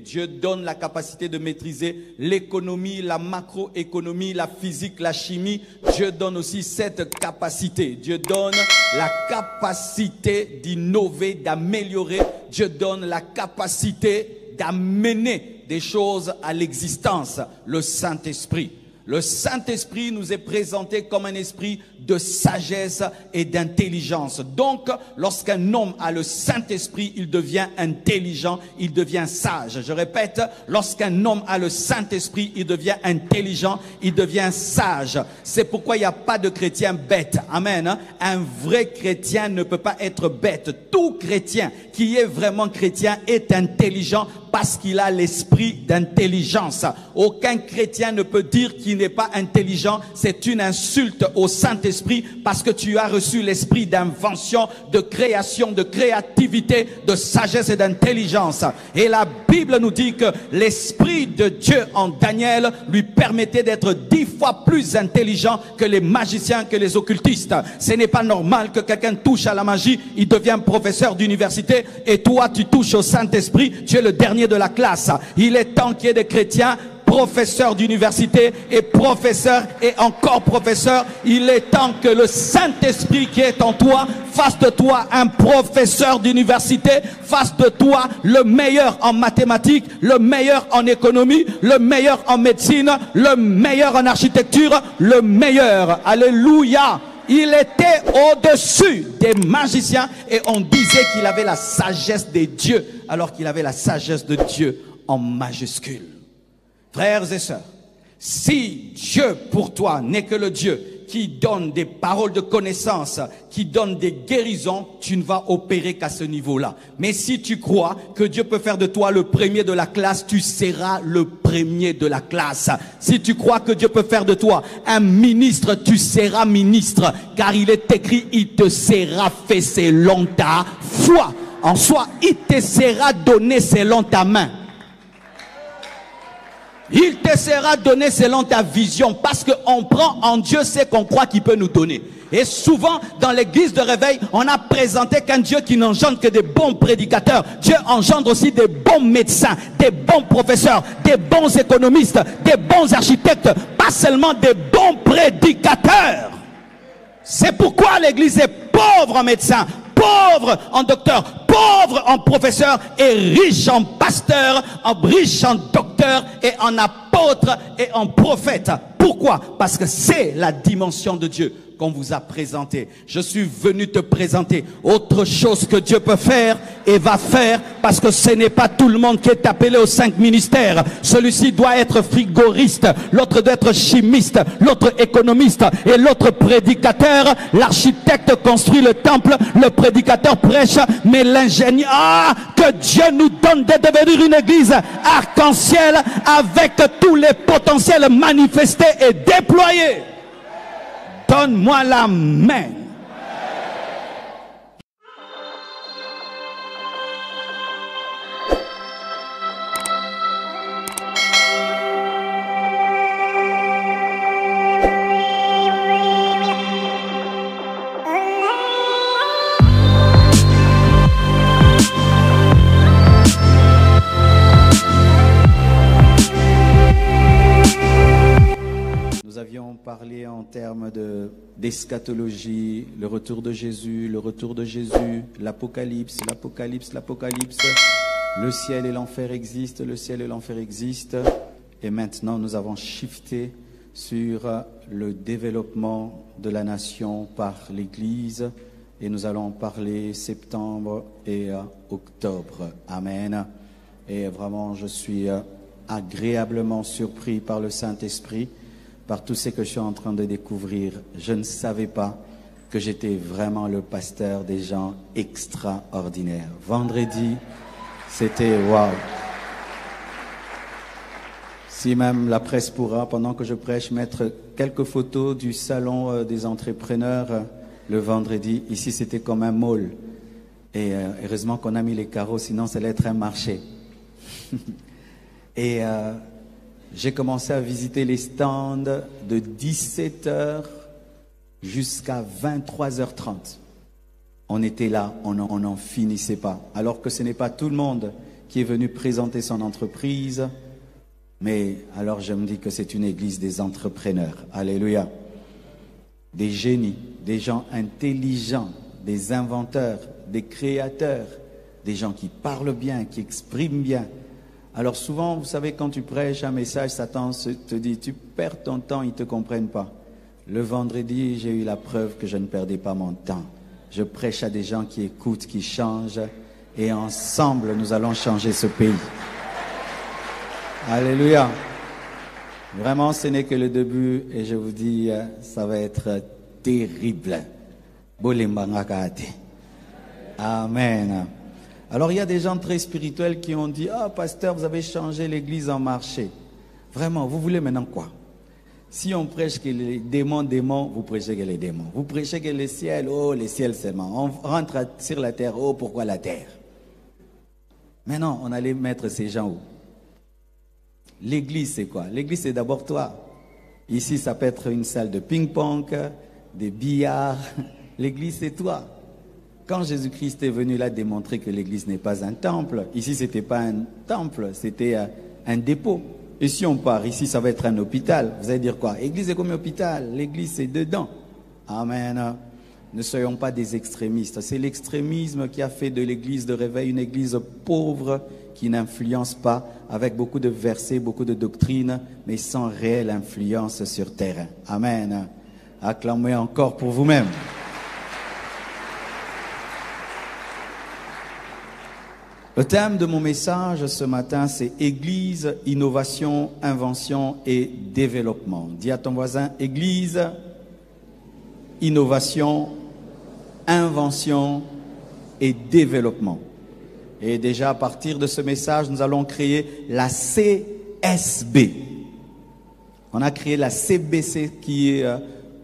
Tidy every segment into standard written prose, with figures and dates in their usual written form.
Dieu donne la capacité de maîtriser l'économie, la macroéconomie, la physique, la chimie. Dieu donne aussi cette capacité. Dieu donne la capacité d'innover, d'améliorer. Dieu donne la capacité d'amener des choses à l'existence, le Saint-Esprit. Le Saint-Esprit nous est présenté comme un esprit de sagesse et d'intelligence. Donc, lorsqu'un homme a le Saint-Esprit, il devient intelligent, il devient sage. Je répète, lorsqu'un homme a le Saint-Esprit, il devient intelligent, il devient sage. C'est pourquoi il n'y a pas de chrétien bête. Amen. Un vrai chrétien ne peut pas être bête. Tout chrétien qui est vraiment chrétien est intelligent parce qu'il a l'esprit d'intelligence. Aucun chrétien ne peut dire qu'il n'est pas intelligent. C'est une insulte au Saint-Esprit parce que tu as reçu l'esprit d'invention, de création, de créativité, de sagesse et d'intelligence. Et la Bible nous dit que l'esprit de Dieu en Daniel lui permettait d'être 10 fois plus intelligent que les magiciens, que les occultistes. Ce n'est pas normal que quelqu'un touche à la magie, il devient professeur d'université et toi tu touches au Saint-Esprit, tu es le dernier de la classe. Il est temps qu'il y ait des chrétiens professeur d'université et professeur et encore professeur. Il est temps que le Saint-Esprit qui est en toi fasse de toi un professeur d'université, fasse de toi le meilleur en mathématiques, le meilleur en économie, le meilleur en médecine, le meilleur en architecture, le meilleur. Alléluia. Il était au-dessus des magiciens et on disait qu'il avait la sagesse des dieux alors qu'il avait la sagesse de Dieu en majuscule. Frères et sœurs, si Dieu pour toi n'est que le Dieu qui donne des paroles de connaissance, qui donne des guérisons, tu ne vas opérer qu'à ce niveau-là. Mais si tu crois que Dieu peut faire de toi le premier de la classe, tu seras le premier de la classe. Si tu crois que Dieu peut faire de toi un ministre, tu seras ministre. Car il est écrit, il te sera fait selon ta foi. En soi, il te sera donné selon ta main. Il te sera donné selon ta vision, parce qu'on prend en Dieu ce qu'on croit qu'il peut nous donner. Et souvent, dans l'église de réveil, on a présenté qu'un Dieu qui n'engendre que des bons prédicateurs. Dieu engendre aussi des bons médecins, des bons professeurs, des bons économistes, des bons architectes, pas seulement des bons prédicateurs. C'est pourquoi l'église est pauvre en médecins, pauvre en docteurs, pauvre en professeurs et riche en pasteurs, riche en docteurs et en apôtres et en prophètes. Pourquoi? Parce que c'est la dimension de Dieu qu'on vous a présenté. Je suis venu te présenter autre chose que Dieu peut faire et va faire, parce que ce n'est pas tout le monde qui est appelé aux 5 ministères. Celui-ci doit être frigoriste, l'autre doit être chimiste, l'autre économiste et l'autre prédicateur. L'architecte construit le temple, le prédicateur prêche, mais l'ingénieur, que Dieu nous donne de devenir une église arc-en-ciel avec tous les potentiels manifestés et déployés. Donne-moi la main. Nous avions parlé en termes d'eschatologie, le retour de Jésus, l'Apocalypse, l'Apocalypse. Le ciel et l'enfer existent, le ciel et l'enfer existent. Et maintenant, nous avons shifté sur le développement de la nation par l'Église. Et nous allons parler septembre et octobre. Amen. Et vraiment, je suis agréablement surpris par le Saint-Esprit, par tout ce que je suis en train de découvrir. Je ne savais pas que j'étais vraiment le pasteur des gens extraordinaires. Vendredi, c'était waouh. Si même la presse pourra, pendant que je prêche, mettre quelques photos du salon des entrepreneurs le vendredi. Ici, c'était comme un mall. Et heureusement qu'on a mis les carreaux, sinon ça allait être un marché. Et j'ai commencé à visiter les stands de 17h jusqu'à 23h30. On était là, on n'en finissait pas. Alors que ce n'est pas tout le monde qui est venu présenter son entreprise. Mais alors je me dis que c'est une église des entrepreneurs. Alléluia. Des génies, des gens intelligents, des inventeurs, des créateurs, des gens qui parlent bien, qui expriment bien. Alors souvent, vous savez, quand tu prêches un message, Satan te dit, tu perds ton temps, ils ne te comprennent pas. Le vendredi, j'ai eu la preuve que je ne perdais pas mon temps. Je prêche à des gens qui écoutent, qui changent, et ensemble, nous allons changer ce pays. Alléluia. Vraiment, ce n'est que le début, et je vous dis, ça va être terrible. Amen. Alors, il y a des gens très spirituels qui ont dit, ah, pasteur, vous avez changé l'église en marché. Vraiment, vous voulez maintenant quoi? Si on prêche que les démons, vous prêchez que les démons. Vous prêchez que le ciel, oh, le ciel seulement. On rentre sur la terre, oh, pourquoi la terre? Maintenant, on allait mettre ces gens où? L'église, c'est quoi? L'église, c'est d'abord toi. Ici, ça peut être une salle de ping-pong, des billards. L'église, c'est toi. Quand Jésus-Christ est venu là démontrer que l'église n'est pas un temple, ici, ce n'était pas un temple, c'était un dépôt. Et si on part, ici, ça va être un hôpital. Vous allez dire quoi? L'église est comme un hôpital. L'église, c'est dedans. Amen. Ne soyons pas des extrémistes. C'est l'extrémisme qui a fait de l'église de réveil une église pauvre qui n'influence pas, avec beaucoup de versets, beaucoup de doctrines, mais sans réelle influence sur terrain. Amen. Acclamez encore pour vous-même. Le thème de mon message ce matin, c'est Église, innovation, invention et développement. Dis à ton voisin, Église, innovation, invention et développement. Et déjà à partir de ce message, nous allons créer la CSB. On a créé la CBC qui est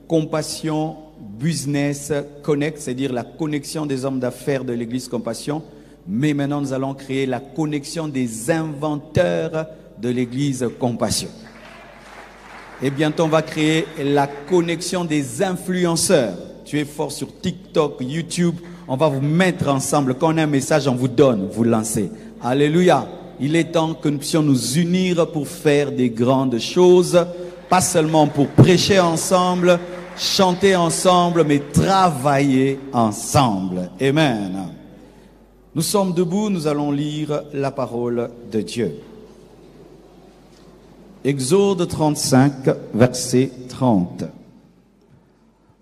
Compassion Business Connect, c'est-à-dire la connexion des hommes d'affaires de l'Église Compassion. Mais maintenant, nous allons créer la connexion des inventeurs de l'Église Compassion. Et bientôt, on va créer la connexion des influenceurs. Tu es fort sur TikTok, YouTube. On va vous mettre ensemble. Quand on a un message, on vous donne, vous lancez. Alléluia. Il est temps que nous puissions nous unir pour faire des grandes choses. Pas seulement pour prêcher ensemble, chanter ensemble, mais travailler ensemble. Amen. Nous sommes debout, nous allons lire la parole de Dieu. Exode 35, verset 30.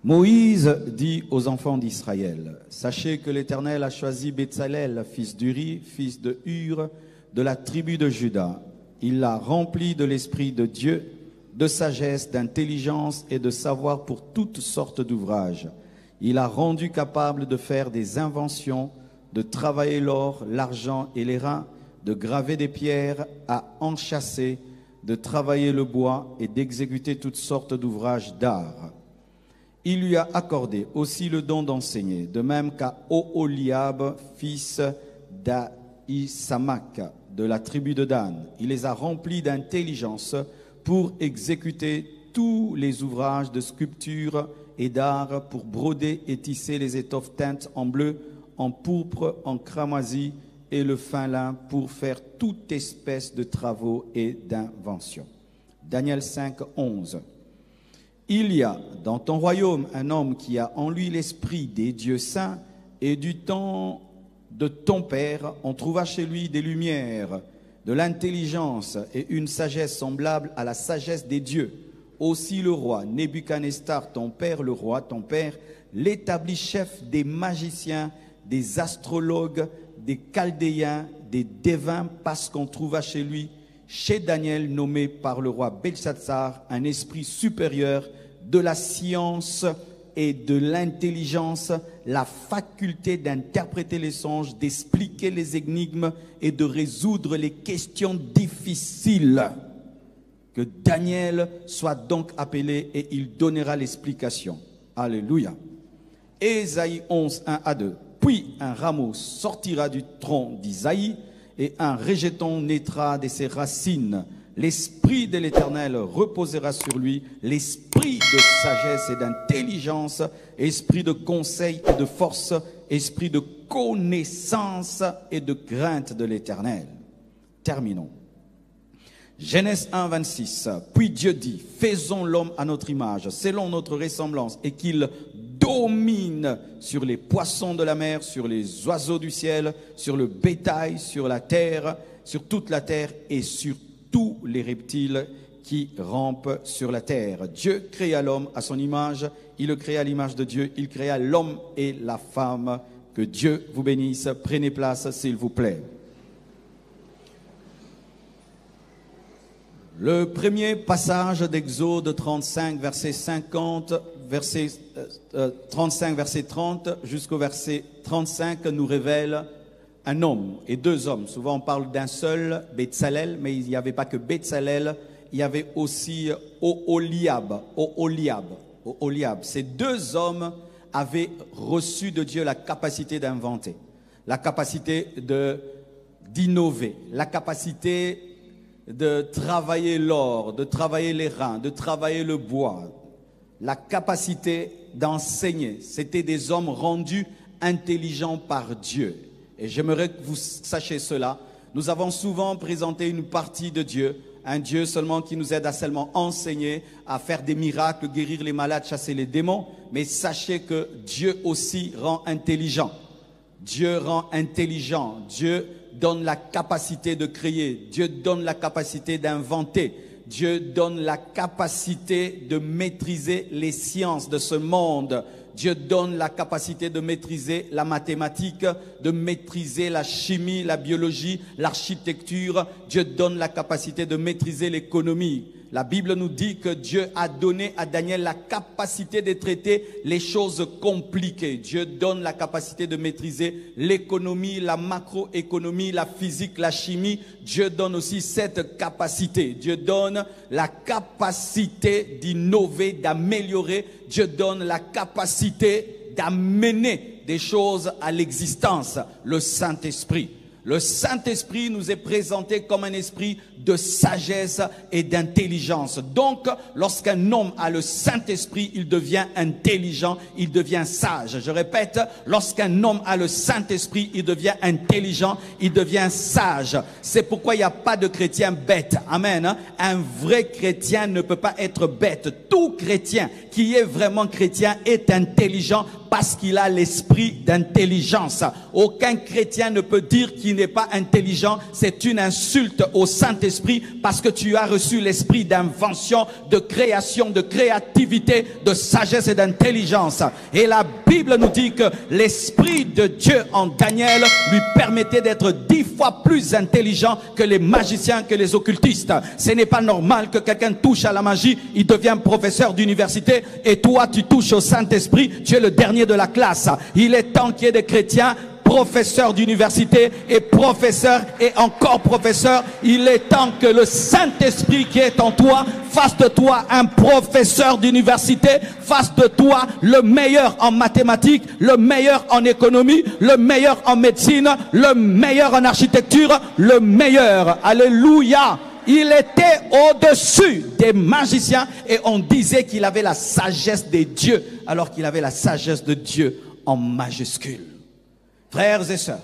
Moïse dit aux enfants d'Israël, « Sachez que l'Éternel a choisi Betsalel, fils d'Uri, fils de Hur, de la tribu de Juda. Il l'a rempli de l'Esprit de Dieu, de sagesse, d'intelligence et de savoir pour toutes sortes d'ouvrages. Il l'a rendu capable de faire des inventions, de travailler l'or, l'argent et les reins, de graver des pierres à enchâsser, de travailler le bois et d'exécuter toutes sortes d'ouvrages d'art. Il lui a accordé aussi le don d'enseigner, de même qu'à Oholiab, fils d'Ahisamach, de la tribu de Dan. Il les a remplis d'intelligence pour exécuter tous les ouvrages de sculpture et d'art, pour broder et tisser les étoffes teintes en bleu, en pourpre, en cramoisi et le fin lin, pour faire toute espèce de travaux et d'inventions. Daniel 5, 11. Il y a dans ton royaume un homme qui a en lui l'esprit des dieux saints, et du temps de ton père, on trouva chez lui des lumières, de l'intelligence et une sagesse semblable à la sagesse des dieux. Aussi le roi Nebuchadnezzar, ton père, le roi, ton père, l'établit chef des magiciens, des astrologues, des chaldéens, des devins, parce qu'on trouva chez lui, chez Daniel, nommé par le roi Belshazzar, un esprit supérieur de la science et de l'intelligence, la faculté d'interpréter les songes, d'expliquer les énigmes et de résoudre les questions difficiles. Que Daniel soit donc appelé et il donnera l'explication. Alléluia. Ésaïe 11, 1 à 2. Puis un rameau sortira du tronc d'Isaïe et un rejeton naîtra de ses racines. L'esprit de l'Éternel reposera sur lui, l'esprit de sagesse et d'intelligence, esprit de conseil et de force, esprit de connaissance et de crainte de l'Éternel. Terminons. Genèse 1, 26. Puis Dieu dit, faisons l'homme à notre image, selon notre ressemblance, et qu'il domine sur les poissons de la mer, sur les oiseaux du ciel, sur le bétail, sur la terre, sur toute la terre et sur tous les reptiles qui rampent sur la terre. Dieu créa l'homme à son image, il le créa à l'image de Dieu, il créa l'homme et la femme. Que Dieu vous bénisse. Prenez place, s'il vous plaît. Le premier passage d'Exode 35, verset 50, verset 35, verset 30 jusqu'au verset 35 nous révèle un homme et deux hommes. Souvent on parle d'un seul, Betsalel, mais il n'y avait pas que Betsalel, il y avait aussi Oholiab. Ces deux hommes avaient reçu de Dieu la capacité d'inventer, la capacité d'innover, la capacité de travailler l'or, de travailler les reins, de travailler le bois, la capacité d'enseigner. C'était des hommes rendus intelligents par Dieu. Et j'aimerais que vous sachiez cela. Nous avons souvent présenté une partie de Dieu, un Dieu seulement qui nous aide à seulement enseigner, à faire des miracles, guérir les malades, chasser les démons. Mais sachez que Dieu aussi rend intelligent. Dieu rend intelligent. Dieu donne la capacité de créer. Dieu donne la capacité d'inventer. Dieu donne la capacité de maîtriser les sciences de ce monde. Dieu donne la capacité de maîtriser la mathématique, de maîtriser la chimie, la biologie, l'architecture. Dieu donne la capacité de maîtriser l'économie. La Bible nous dit que Dieu a donné à Daniel la capacité de traiter les choses compliquées. Dieu donne la capacité de maîtriser l'économie, la macroéconomie, la physique, la chimie. Dieu donne aussi cette capacité. Dieu donne la capacité d'innover, d'améliorer. Dieu donne la capacité d'amener des choses à l'existence. Le Saint-Esprit. Le Saint-Esprit nous est présenté comme un esprit de sagesse et d'intelligence. Donc, lorsqu'un homme a le Saint-Esprit, il devient intelligent, il devient sage. Je répète, lorsqu'un homme a le Saint-Esprit, il devient intelligent, il devient sage. C'est pourquoi il n'y a pas de chrétien bête. Amen. Un vrai chrétien ne peut pas être bête. Tout chrétien qui est vraiment chrétien est intelligent parce qu'il a l'esprit d'intelligence. Aucun chrétien ne peut dire qu'il n'est pas intelligent. C'est une insulte au Saint-Esprit parce que tu as reçu l'esprit d'invention, de création, de créativité, de sagesse et d'intelligence. Et la Bible nous dit que l'esprit de Dieu en Daniel lui permettait d'être 10 fois plus intelligent que les magiciens, que les occultistes. Ce n'est pas normal que quelqu'un touche à la magie, il devient professeur d'université et toi tu touches au Saint-Esprit, tu es le dernier de la classe. Il est temps qu'il y ait des chrétiens professeurs d'université et professeurs et encore professeurs. Il est temps que le Saint-Esprit qui est en toi fasse de toi un professeur d'université, fasse de toi le meilleur en mathématiques, le meilleur en économie, le meilleur en médecine, le meilleur en architecture, le meilleur. Alléluia. Il était au-dessus des magiciens et on disait qu'il avait la sagesse des dieux alors qu'il avait la sagesse de Dieu en majuscule. Frères et sœurs,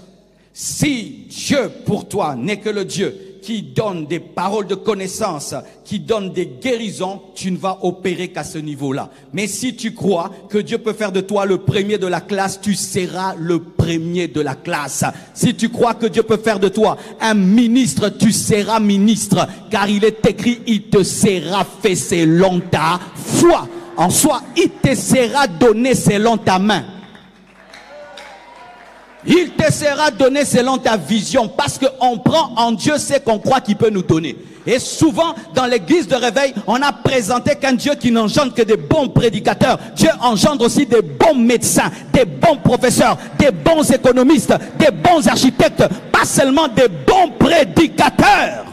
si Dieu pour toi n'est que le Dieu qui donne des paroles de connaissance, qui donne des guérisons, tu ne vas opérer qu'à ce niveau-là. Mais si tu crois que Dieu peut faire de toi le premier de la classe, tu seras le premier de la classe. Si tu crois que Dieu peut faire de toi un ministre, tu seras ministre. Car il est écrit, il te sera fait selon ta foi. En soi, il te sera donné selon ta main. Il te sera donné selon ta vision, parce qu'on prend en Dieu ce qu'on croit qu'il peut nous donner. Et souvent, dans l'église de réveil, on a présenté qu'un Dieu qui n'engendre que des bons prédicateurs. Dieu engendre aussi des bons médecins, des bons professeurs, des bons économistes, des bons architectes, pas seulement des bons prédicateurs.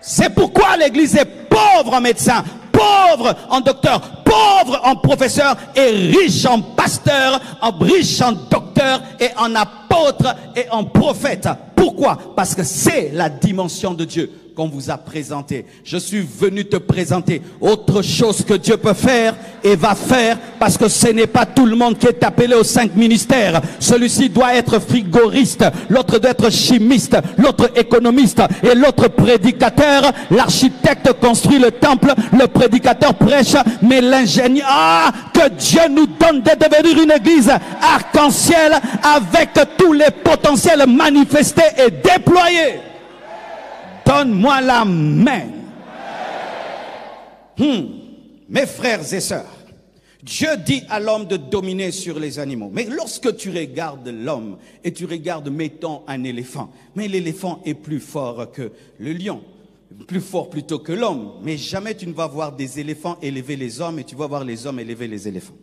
C'est pourquoi l'église est pauvre en médecins, pauvre en docteurs, pauvre en professeurs et riche en pasteurs, riche en docteurs et en apôtres et en prophètes. Pourquoi? Parce que c'est la dimension de Dieu. qu'on vous a présenté. Je suis venu te présenter autre chose que Dieu peut faire et va faire, parce que ce n'est pas tout le monde qui est appelé aux 5 ministères. Celui-ci doit être frigoriste, l'autre doit être chimiste, l'autre économiste et l'autre prédicateur. L'architecte construit le temple, le prédicateur prêche, mais l'ingénieur, que Dieu nous donne de devenir une église arc-en-ciel avec tous les potentiels manifestés et déployés. Donne-moi la main. Mes frères et sœurs, Dieu dit à l'homme de dominer sur les animaux. Mais lorsque tu regardes l'homme et tu regardes, mettons, un éléphant, mais l'éléphant est plus fort que le lion, plus fort plutôt que l'homme. Mais jamais tu ne vas voir des éléphants élever les hommes et tu vas voir les hommes élever les éléphants.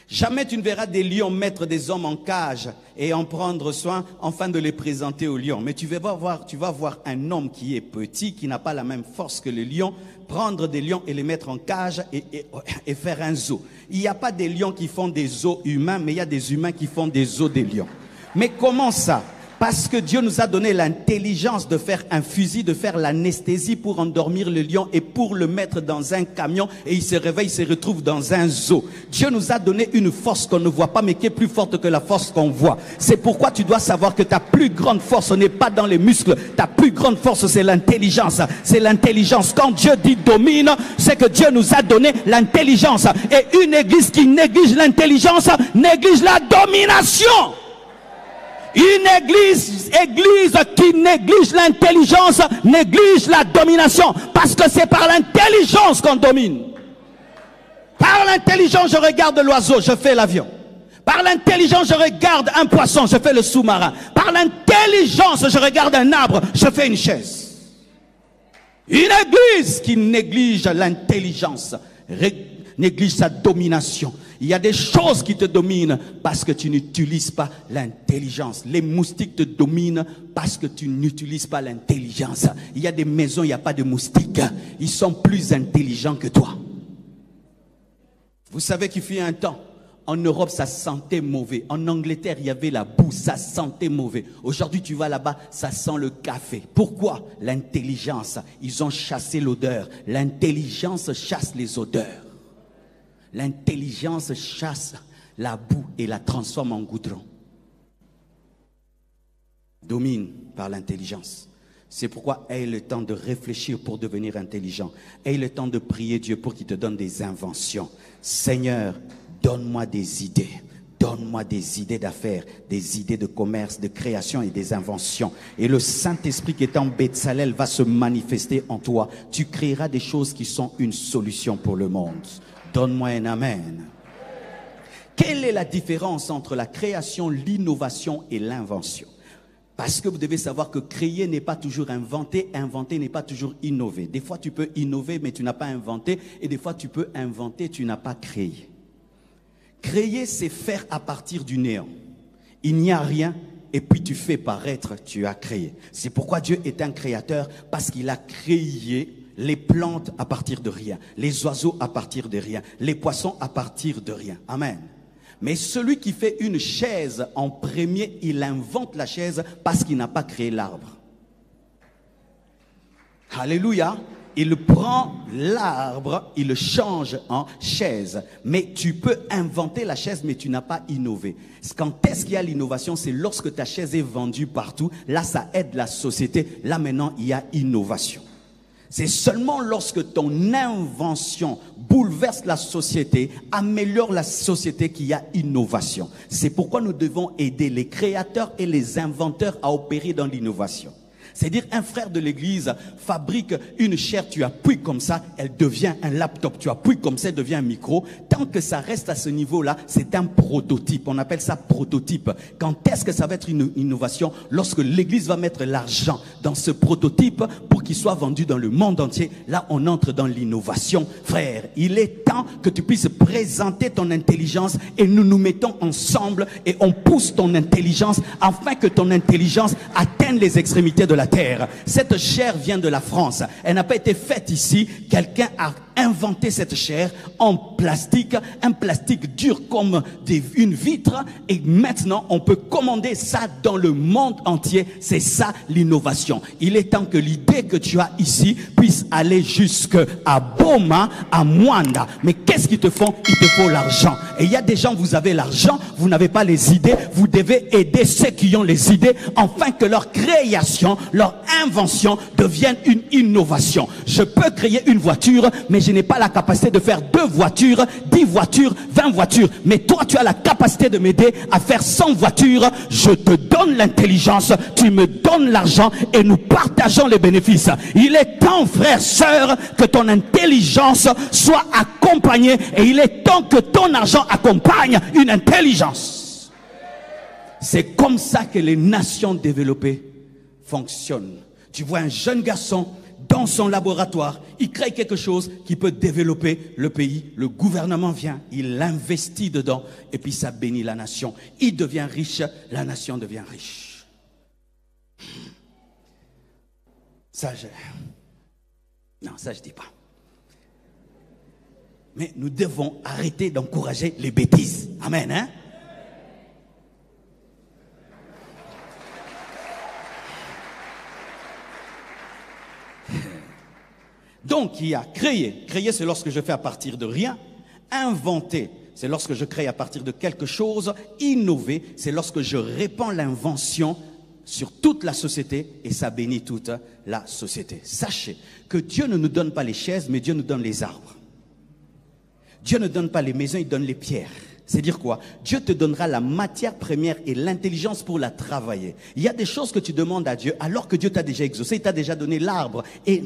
Jamais tu ne verras des lions mettre des hommes en cage et en prendre soin afin de les présenter aux lions. Mais tu vas voir un homme qui est petit, qui n'a pas la même force que le lion, prendre des lions et les mettre en cage et faire un zoo. Il n'y a pas des lions qui font des zoos humains, mais il y a des humains qui font des zoos des lions. Mais comment ça? Parce que Dieu nous a donné l'intelligence de faire un fusil, de faire l'anesthésie pour endormir le lion et pour le mettre dans un camion et il se réveille, il se retrouve dans un zoo. Dieu nous a donné une force qu'on ne voit pas mais qui est plus forte que la force qu'on voit. C'est pourquoi tu dois savoir que ta plus grande force n'est pas dans les muscles. Ta plus grande force, c'est l'intelligence. C'est l'intelligence. Quand Dieu dit domine, c'est que Dieu nous a donné l'intelligence. Et une église qui néglige l'intelligence néglige la domination. Une église qui néglige l'intelligence, néglige la domination. Parce que c'est par l'intelligence qu'on domine. Par l'intelligence, je regarde l'oiseau, je fais l'avion. Par l'intelligence, je regarde un poisson, je fais le sous-marin. Par l'intelligence, je regarde un arbre, je fais une chaise. Une église qui néglige l'intelligence, néglige sa domination. Il y a des choses qui te dominent parce que tu n'utilises pas l'intelligence. Les moustiques te dominent parce que tu n'utilises pas l'intelligence. Il y a des maisons, il n'y a pas de moustiques. Ils sont plus intelligents que toi. Vous savez qu'il fut un temps, en Europe, ça sentait mauvais. En Angleterre, il y avait la boue, ça sentait mauvais. Aujourd'hui, tu vas là-bas, ça sent le café. Pourquoi? L'intelligence. Ils ont chassé l'odeur. L'intelligence chasse les odeurs. L'intelligence chasse la boue et la transforme en goudron. Domine par l'intelligence. C'est pourquoi aie le temps de réfléchir pour devenir intelligent. Aie le temps de prier Dieu pour qu'il te donne des inventions. Seigneur, donne-moi des idées. Donne-moi des idées d'affaires, des idées de commerce, de création et des inventions. Et le Saint-Esprit qui est en Betsalel va se manifester en toi. Tu créeras des choses qui sont une solution pour le monde. Donne-moi un amen. Quelle est la différence entre la création, l'innovation et l'invention? Parce que vous devez savoir que créer n'est pas toujours inventer, inventer n'est pas toujours innover. Des fois tu peux innover mais tu n'as pas inventé, et des fois tu peux inventer, tu n'as pas créé. Créer, c'est faire à partir du néant. Il n'y a rien et puis tu fais paraître, tu as créé. C'est pourquoi Dieu est un créateur, parce qu'il a créé les plantes à partir de rien, les oiseaux à partir de rien, les poissons à partir de rien. Amen. Mais celui qui fait une chaise en premier, il invente la chaise parce qu'il n'a pas créé l'arbre. Alléluia. Il prend l'arbre, il le change en chaise. Mais tu peux inventer la chaise, mais tu n'as pas innové. Quand est-ce qu'il y a l'innovation? C'est lorsque ta chaise est vendue partout. Là, ça aide la société. Là, maintenant, il y a innovation. C'est seulement lorsque ton invention bouleverse la société, améliore la société, qu'il y a innovation. C'est pourquoi nous devons aider les créateurs et les inventeurs à opérer dans l'innovation. C'est-à-dire, un frère de l'église fabrique une chaire, tu appuies comme ça, elle devient un laptop. Tu appuies comme ça, elle devient un micro. Tant que ça reste à ce niveau-là, c'est un prototype. On appelle ça prototype. Quand est-ce que ça va être une innovation? Lorsque l'église va mettre l'argent dans ce prototype pour qu'il soit vendu dans le monde entier. Là, on entre dans l'innovation. Frère, il est temps que tu puisses présenter ton intelligence et nous nous mettons ensemble et on pousse ton intelligence afin que ton intelligence atteigne les extrémités de la terre. Cette chair vient de la France. Elle n'a pas été faite ici. Quelqu'un a inventé cette chair en plastique, un plastique dur comme une vitre, et maintenant on peut commander ça dans le monde entier. C'est ça l'innovation. Il est temps que l'idée que tu as ici puisse aller jusqu'à Boma, à Mwanda. Mais qu'est-ce qu'ils te font? Il te faut l'argent. Et il y a des gens, vous avez l'argent, vous n'avez pas les idées, vous devez aider ceux qui ont les idées, afin que leur création, leur invention devienne une innovation. Je peux créer une voiture, mais je n'ai pas la capacité de faire 2 voitures, 10 voitures, 20 voitures. Mais toi, tu as la capacité de m'aider à faire 100 voitures. Je te donne l'intelligence, tu me donnes l'argent et nous partageons les bénéfices. Il est temps, frère, sœur, que ton intelligence soit accompagnée, et il est temps que ton argent accompagne une intelligence. C'est comme ça que les nations développées fonctionnent. Tu vois un jeune garçon dans son laboratoire, il crée quelque chose qui peut développer le pays. Le gouvernement vient, il investit dedans, et puis ça bénit la nation. Il devient riche, la nation devient riche. Ça, non, ça je dis pas. Mais nous devons arrêter d'encourager les bêtises. Amen, hein? Donc, il y a créer. Créer, c'est lorsque je fais à partir de rien. Inventer, c'est lorsque je crée à partir de quelque chose. Innover, c'est lorsque je répands l'invention sur toute la société, et ça bénit toute la société. Sachez que Dieu ne nous donne pas les chaises, mais Dieu nous donne les arbres. Dieu ne donne pas les maisons, il donne les pierres. C'est dire quoi? Dieu te donnera la matière première et l'intelligence pour la travailler. Il y a des choses que tu demandes à Dieu alors que Dieu t'a déjà exaucé, il t'a déjà donné l'arbre. Et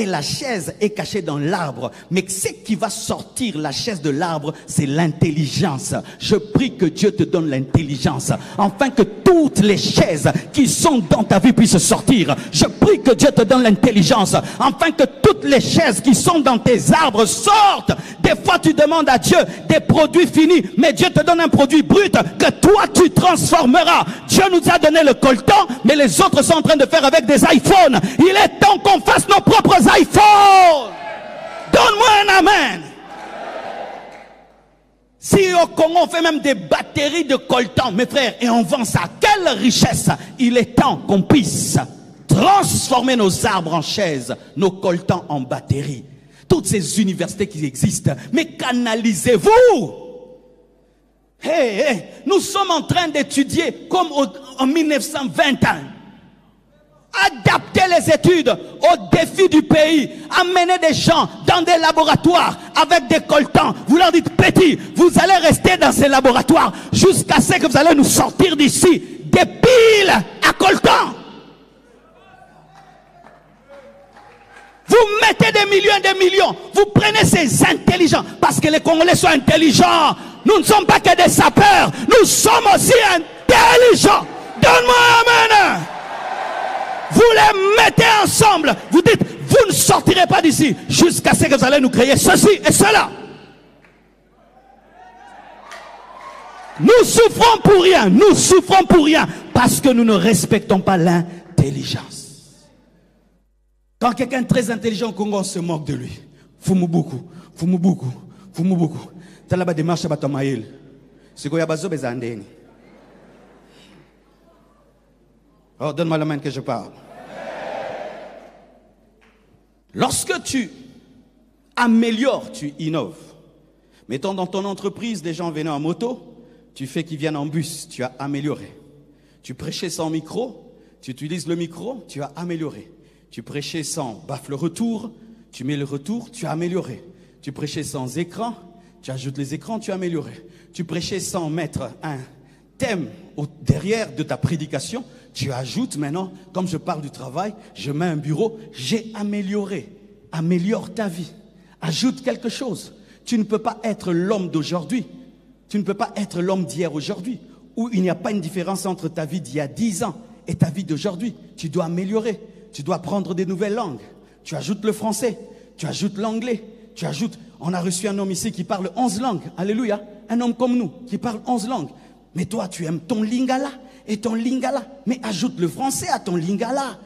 la chaise est cachée dans l'arbre. Mais ce qui va sortir la chaise de l'arbre, c'est l'intelligence. Je prie que Dieu te donne l'intelligence, afin que toutes les chaises qui sont dans ta vie puissent sortir. Je prie que Dieu te donne l'intelligence, afin que toutes les chaises qui sont dans tes arbres sortent. Des fois tu demandes à Dieu des produits finis, mais Dieu te donne un produit brut que toi tu transformeras. Dieu nous a donné le coltan, mais les autres sont en train de faire avec des iPhones. Il est temps qu'on fasse nos propres iPhones. Donne-moi un amen. Si au Congo on fait même des batteries de coltan, mes frères, et on vend ça, quelle richesse. Il est temps qu'on puisse transformer nos arbres en chaises, nos coltans en batteries. Toutes ces universités qui existent, mais canalisez-vous. Nous sommes en train d'étudier comme en 1921. Adapter les études aux défis du pays. Amener des gens dans des laboratoires avec des coltans. Vous leur dites, petit, vous allez rester dans ces laboratoires jusqu'à ce que vous allez nous sortir d'ici des piles à coltans. Vous mettez des millions et des millions. Vous prenez ces intelligents. Parce que les Congolais sont intelligents. Nous ne sommes pas que des sapeurs. Nous sommes aussi intelligents. Donne-moi un amen. Vous les mettez ensemble. Vous dites, vous ne sortirez pas d'ici jusqu'à ce que vous allez nous créer ceci et cela. Nous souffrons pour rien. Nous souffrons pour rien. Parce que nous ne respectons pas l'intelligence. Quand quelqu'un est très intelligent au Congo, on se moque de lui. Fumubuku, fumubuku, fumubuku. T'as là-bas des marches à Batamaïl. C'est quoi, yabazo bezandeni. Oh, donne-moi la main que je parle. Lorsque tu améliores, tu innoves. Mettons dans ton entreprise, des gens venaient en moto, tu fais qu'ils viennent en bus, tu as amélioré. Tu prêchais sans micro, tu utilises le micro, tu as amélioré. Tu prêchais sans baffle retour, tu mets le retour, tu as amélioré. Tu prêchais sans écran, tu ajoutes les écrans, tu as amélioré. Tu prêchais sans mettre un thème derrière de ta prédication, tu ajoutes maintenant, comme je parle du travail, je mets un bureau, j'ai amélioré. Améliore ta vie. Ajoute quelque chose. Tu ne peux pas être l'homme d'aujourd'hui. Tu ne peux pas être l'homme d'hier aujourd'hui. Où il n'y a pas une différence entre ta vie d'il y a 10 ans et ta vie d'aujourd'hui. Tu dois améliorer. Tu dois apprendre des nouvelles langues. Tu ajoutes le français, tu ajoutes l'anglais, tu ajoutes... On a reçu un homme ici qui parle 11 langues. Alléluia. Un homme comme nous qui parle 11 langues. Mais toi, tu aimes ton lingala et ton lingala. Mais ajoute le français à ton lingala.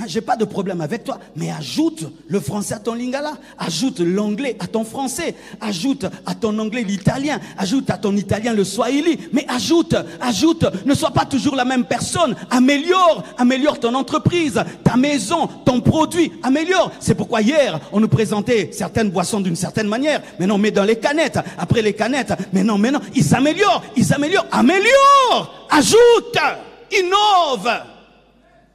Hein, j'ai pas de problème avec toi, mais ajoute le français à ton lingala, ajoute l'anglais à ton français, ajoute à ton anglais l'italien, ajoute à ton italien le swahili, mais ajoute, ne sois pas toujours la même personne, améliore ton entreprise, ta maison, ton produit, améliore. C'est pourquoi hier, on nous présentait certaines boissons d'une certaine manière, mais non, mets dans les canettes, après les canettes, mais non, ils s'améliorent, améliore, ajoute, innove.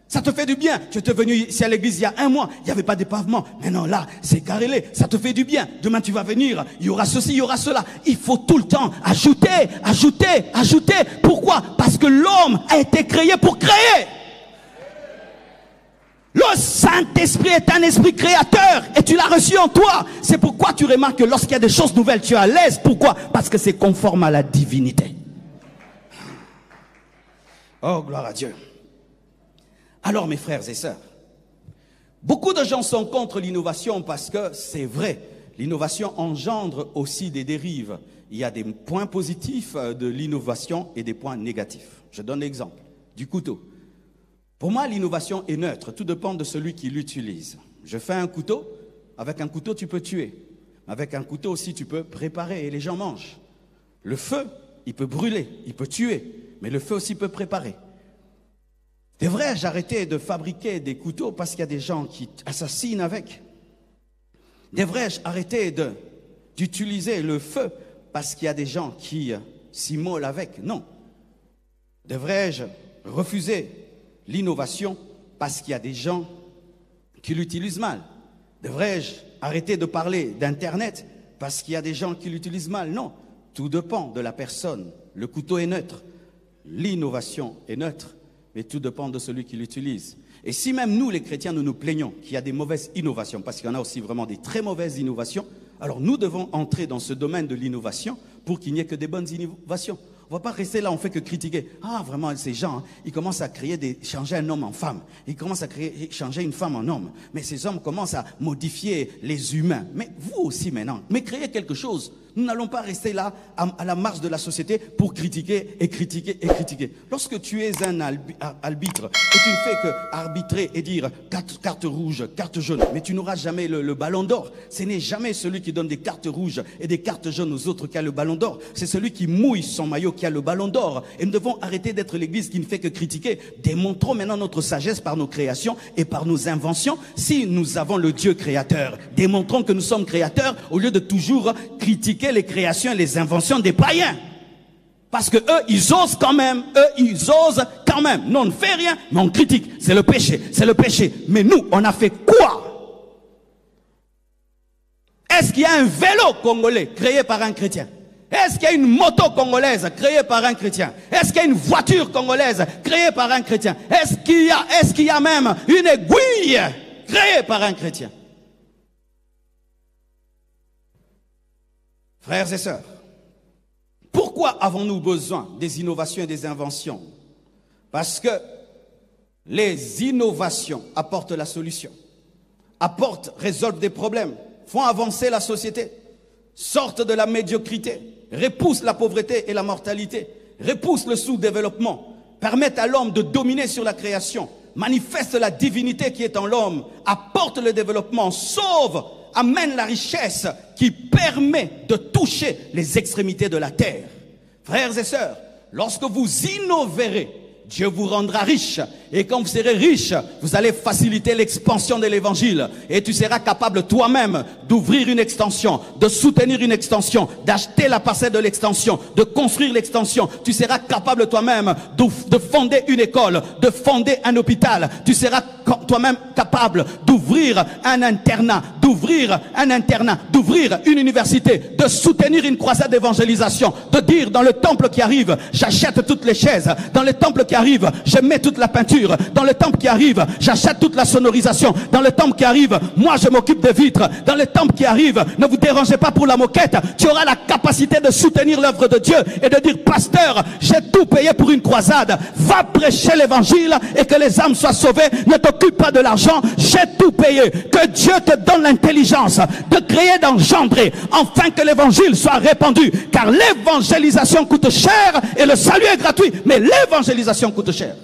Ça te fait du bien. Tu étais venu ici à l'église il y a 1 mois, il n'y avait pas de pavement. Maintenant là, c'est carrelé. Ça te fait du bien. Demain tu vas venir, il y aura ceci, il y aura cela. Il faut tout le temps ajouter. Pourquoi? Parce que l'homme a été créé pour créer. Le Saint-Esprit est un esprit créateur et tu l'as reçu en toi. C'est pourquoi tu remarques que lorsqu'il y a des choses nouvelles, tu es à l'aise. Pourquoi? Parce que c'est conforme à la divinité. Oh, gloire à Dieu. Alors mes frères et sœurs, beaucoup de gens sont contre l'innovation parce que c'est vrai, l'innovation engendre aussi des dérives. Il y a des points positifs de l'innovation et des points négatifs. Je donne l'exemple du couteau. Pour moi, l'innovation est neutre, tout dépend de celui qui l'utilise. Je fais un couteau, avec un couteau tu peux tuer. Avec un couteau aussi tu peux préparer et les gens mangent. Le feu, il peut brûler, il peut tuer, mais le feu aussi peut préparer. Devrais-je arrêter de fabriquer des couteaux parce qu'il y a des gens qui assassinent avec? Devrais-je arrêter d'utiliser le feu parce qu'il y a des gens qui s'immolent avec? Non. Devrais-je refuser l'innovation parce qu'il y a des gens qui l'utilisent mal? Devrais-je arrêter de parler d'Internet parce qu'il y a des gens qui l'utilisent mal? Non. Tout dépend de la personne. Le couteau est neutre. L'innovation est neutre. Mais tout dépend de celui qui l'utilise. Et si même nous, les chrétiens, nous nous plaignons qu'il y a des mauvaises innovations, parce qu'il y en a aussi vraiment des très mauvaises innovations, alors nous devons entrer dans ce domaine de l'innovation pour qu'il n'y ait que des bonnes innovations. On ne va pas rester là, on ne fait que critiquer. Ah, vraiment, ces gens, hein, ils commencent à changer un homme en femme. Ils commencent à changer une femme en homme. Mais ces hommes commencent à modifier les humains. Mais vous aussi maintenant, mais créez quelque chose. Nous n'allons pas rester là à la marge de la société pour critiquer et critiquer et critiquer. Lorsque tu es un arbitre et tu ne fais que arbitrer et dire carte rouge, carte jaune, mais tu n'auras jamais le ballon d'or. Ce n'est jamais celui qui donne des cartes rouges et des cartes jaunes aux autres qui a le ballon d'or. C'est celui qui mouille son maillot qui a le ballon d'or. Et nous devons arrêter d'être l'église qui ne fait que critiquer. Démontrons maintenant notre sagesse par nos créations et par nos inventions. Si nous avons le Dieu créateur, démontrons que nous sommes créateurs au lieu de toujours critiquer les créations et les inventions des païens. Parce que eux, ils osent quand même. Nous, on ne fait rien, mais on critique. C'est le péché. Mais nous, on a fait quoi? Est-ce qu'il y a un vélo congolais créé par un chrétien? Est-ce qu'il y a une moto congolaise créée par un chrétien? Est-ce qu'il y a une voiture congolaise créée par un chrétien? Est-ce qu'il y a même une aiguille créée par un chrétien? Frères et sœurs, pourquoi avons-nous besoin des innovations et des inventions? Parce que les innovations apportent la solution, résolvent des problèmes, font avancer la société, sortent de la médiocrité, repoussent la pauvreté et la mortalité, repoussent le sous-développement, permettent à l'homme de dominer sur la création, manifestent la divinité qui est en l'homme, apportent le développement, sauvent, amène la richesse qui permet de toucher les extrémités de la terre. Frères et sœurs, lorsque vous innoverez, Dieu vous rendra riche. Et quand vous serez riche, vous allez faciliter l'expansion de l'évangile. Et tu seras capable toi-même d'ouvrir une extension, de soutenir une extension, d'acheter la parcelle de l'extension, de construire l'extension. Tu seras capable toi-même de fonder une école, de fonder un hôpital. Tu seras toi-même capable d'ouvrir un internat, d'ouvrir une université, de soutenir une croisade d'évangélisation, de dire dans le temple qui arrive, j'achète toutes les chaises. Dans le temple qui arrive, je mets toute la peinture. Dans le temple qui arrive, j'achète toute la sonorisation. Dans le temple qui arrive, moi je m'occupe des vitres. Dans le temple qui arrive, ne vous dérangez pas pour la moquette. Tu auras la capacité de soutenir l'œuvre de Dieu et de dire, pasteur, j'ai tout payé pour une croisade. Va prêcher l'évangile et que les âmes soient sauvées. Ne t'occupe pas de l'argent, j'ai tout payé. Que Dieu te donne l'intelligence de créer, d'engendrer, afin que l'évangile soit répandu. Car l'évangélisation coûte cher et le salut est gratuit. Mais l'évangélisation coûte cher.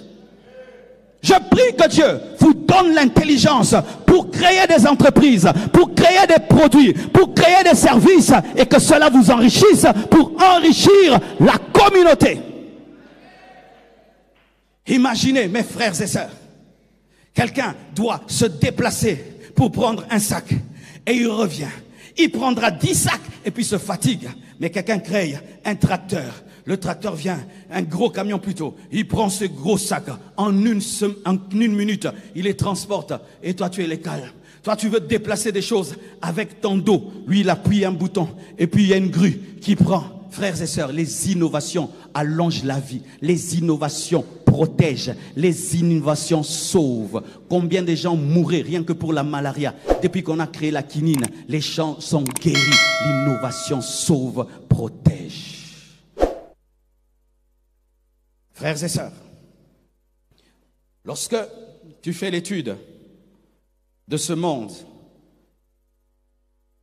Je prie que Dieu vous donne l'intelligence pour créer des entreprises, pour créer des produits, pour créer des services et que cela vous enrichisse pour enrichir la communauté. Imaginez, mes frères et sœurs, quelqu'un doit se déplacer pour prendre un sac et il revient. Il prendra 10 sacs et puis se fatigue. Mais quelqu'un crée un tracteur. Le tracteur vient, un gros camion plutôt. Il prend ce gros sac en une minute. Il les transporte. Et toi, tu es les calmes. Toi, tu veux déplacer des choses avec ton dos. Lui, il appuie un bouton. Et puis, il y a une grue qui prend. Frères et sœurs, les innovations allongent la vie. Les innovations protègent. Les innovations sauvent. Combien de gens mouraient rien que pour la malaria? Depuis qu'on a créé la quinine, les gens sont guéris. L'innovation sauve, protège. Frères et sœurs, lorsque tu fais l'étude de ce monde,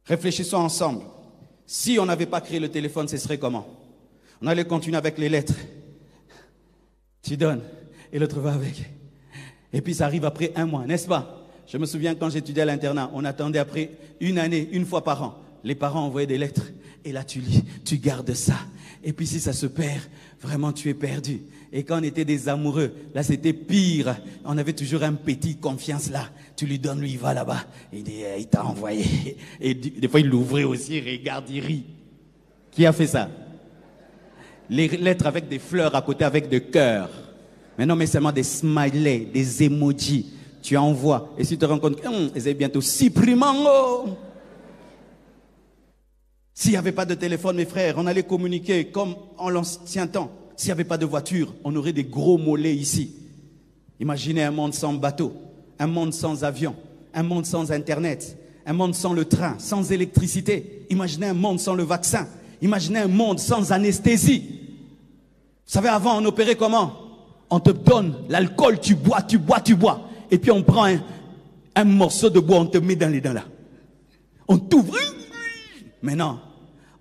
réfléchissons ensemble. Si on n'avait pas créé le téléphone, ce serait comment? On allait continuer avec les lettres. Tu donnes et l'autre va avec. Et puis ça arrive après un mois, n'est-ce pas? Je me souviens quand j'étudiais à l'internat, on attendait après une année, une fois par an. Les parents envoyaient des lettres. Et là tu lis, tu gardes ça. Et puis si ça se perd, vraiment tu es perdu. Et quand on était des amoureux, là c'était pire. On avait toujours un petit confiance là. Tu lui donnes, lui il va là-bas. Il dit, il t'a envoyé. Et des fois il l'ouvrait aussi, il regarde, il rit. Qui a fait ça? Les lettres avec des fleurs à côté, avec des cœurs. Mais non, mais seulement des smileys, des emojis. Tu envoies. Et si tu te rends compte, ils est bientôt supprimant. S'il n'y avait pas de téléphone, mes frères, on allait communiquer comme en l'ancien temps. S'il n'y avait pas de voiture, on aurait des gros mollets ici. Imaginez un monde sans bateau, un monde sans avion, un monde sans Internet, un monde sans le train, sans électricité. Imaginez un monde sans le vaccin. Imaginez un monde sans anesthésie. Vous savez, avant, on opérait comment? On te donne l'alcool, tu bois. Et puis on prend un morceau de bois, on te met dans les dents là. On t'ouvre. Maintenant,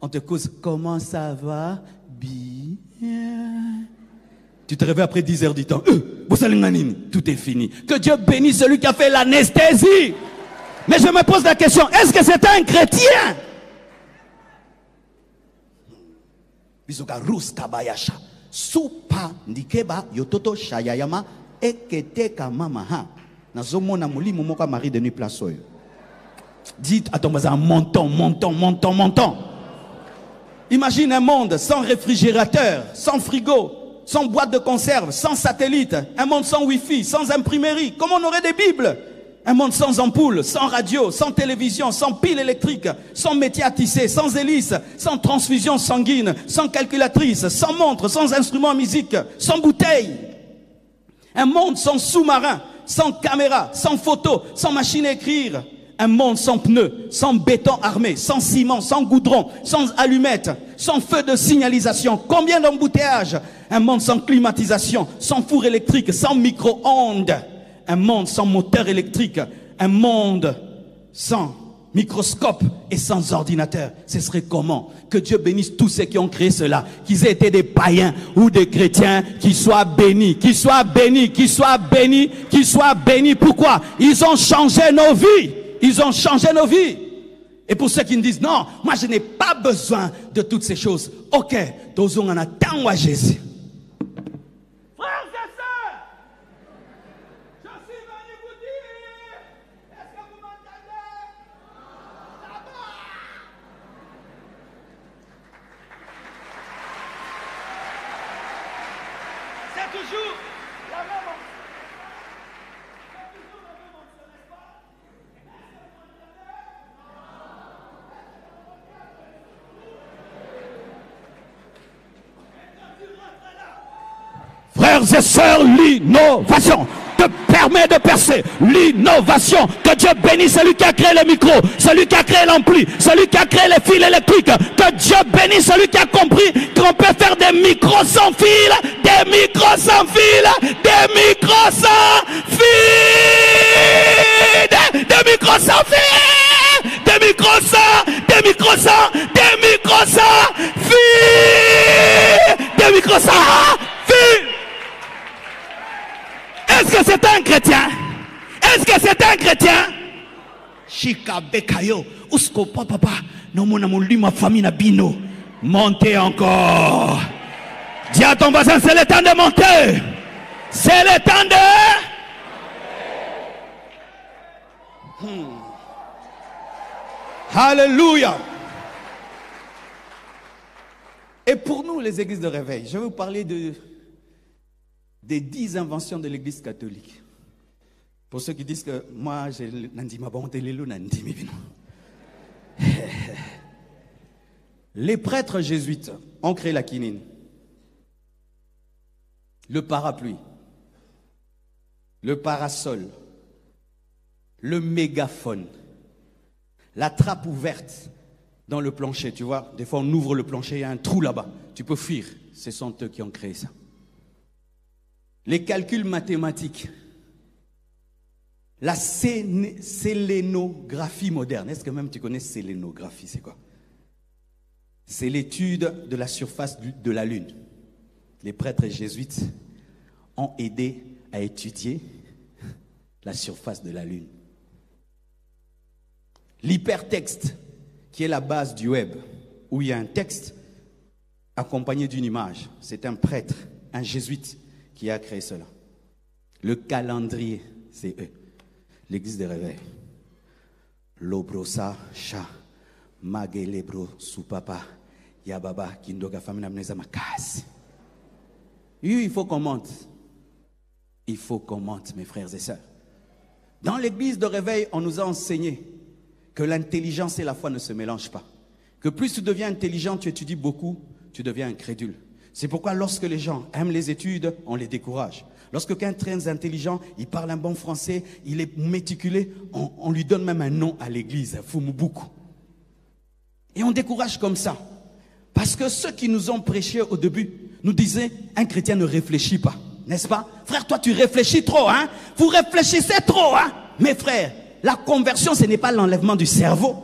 on te cause, comment ça va? Bien. Tu te réveilles après 10 heures du temps. Tout est fini. Que Dieu bénisse celui qui a fait l'anesthésie. Mais je me pose la question, est-ce que c'est un chrétien? Bisoka rus kabayasha. Supa ndikeba yototo shayayama ekete kamamaha. Nazomona mulimo moka mari de nuit place oyo. Dites à ton voisin, montons. Imagine un monde sans réfrigérateur, sans frigo, sans boîte de conserve, sans satellite, un monde sans wifi, sans imprimerie. Comment on aurait des Bibles? Un monde sans ampoule, sans radio, sans télévision, sans pile électrique, sans métier à tisser, sans hélice, sans transfusion sanguine, sans calculatrice, sans montre, sans instrument de musique, sans bouteille. Un monde sans sous-marin, sans caméra, sans photo, sans machine à écrire. Un monde sans pneus, sans béton armé, sans ciment, sans goudron, sans allumettes, sans feu de signalisation. Combien d'embouteillages? Un monde sans climatisation, sans four électrique, sans micro-ondes. Un monde sans moteur électrique. Un monde sans microscope et sans ordinateur. Ce serait comment? Que Dieu bénisse tous ceux qui ont créé cela. Qu'ils aient été des païens ou des chrétiens, qu'ils soient bénis, qu'ils soient bénis, qu'ils soient bénis, qu'ils soient bénis. Pourquoi? Ils ont changé nos vies. Ils ont changé nos vies. Et pour ceux qui me disent, non, moi je n'ai pas besoin de toutes ces choses. Ok, tous on en a tant à Jésus. Frères et sœurs, je suis venu vous dire, est-ce que vous m'entendez? C'est toujours la même. Frères et sœurs, l'innovation te permet de percer. L'innovation. Que Dieu bénisse celui qui a créé le micro, celui qui a créé l'ampli, celui qui a créé les fils électriques. Que Dieu bénisse celui qui a compris qu'on peut faire des micros sans fil, des micros sans fil, des micros sans fil, des micros sans fil, des micros sans, des micros sans, des micros sans fil, des micros sans fil. Est-ce que c'est un Shika bekayo. Usko papa. Non mon amour, ma famille na bino. Montez encore. Dis à ton voisin, c'est le temps de monter. C'est le temps de... Alléluia. Et pour nous, les églises de réveil, je vais vous parler des 10 inventions de l'église catholique. Pour ceux qui disent que moi, j'ai ma bonté, les prêtres jésuites ont créé la quinine, le parapluie, le parasol, le mégaphone, la trappe ouverte dans le plancher, tu vois. Des fois, on ouvre le plancher, il y a un trou là-bas. Tu peux fuir. Ce sont eux qui ont créé ça. Les calculs mathématiques. La sélénographie moderne. Est-ce que même tu connais sélénographie? C'est quoi? C'est l'étude de la surface de la Lune. Les prêtres jésuites ont aidé à étudier la surface de la Lune. L'hypertexte, qui est la base du web, où il y a un texte accompagné d'une image. C'est un prêtre, un jésuite qui a créé cela. Le calendrier, c'est eux. L'église des réveils. Lobrosa, cha, magelebro, soupapa, yababa, kindoga, famina, mneza, makasi. Il faut qu'on monte. Il faut qu'on monte, mes frères et sœurs. Dans l'église de réveil, on nous a enseigné que l'intelligence et la foi ne se mélangent pas. Que plus tu deviens intelligent, tu étudies beaucoup, tu deviens incrédule. C'est pourquoi lorsque les gens aiment les études, on les décourage. Lorsque quelqu'un est très intelligent, il parle un bon français, il est méticulé, on lui donne même un nom à l'église, Fumubuku. Et on décourage comme ça. Parce que ceux qui nous ont prêché au début nous disaient, un chrétien ne réfléchit pas, n'est-ce pas? Frère, toi tu réfléchis trop, hein? Vous réfléchissez trop, hein? Mes frères, la conversion, ce n'est pas l'enlèvement du cerveau.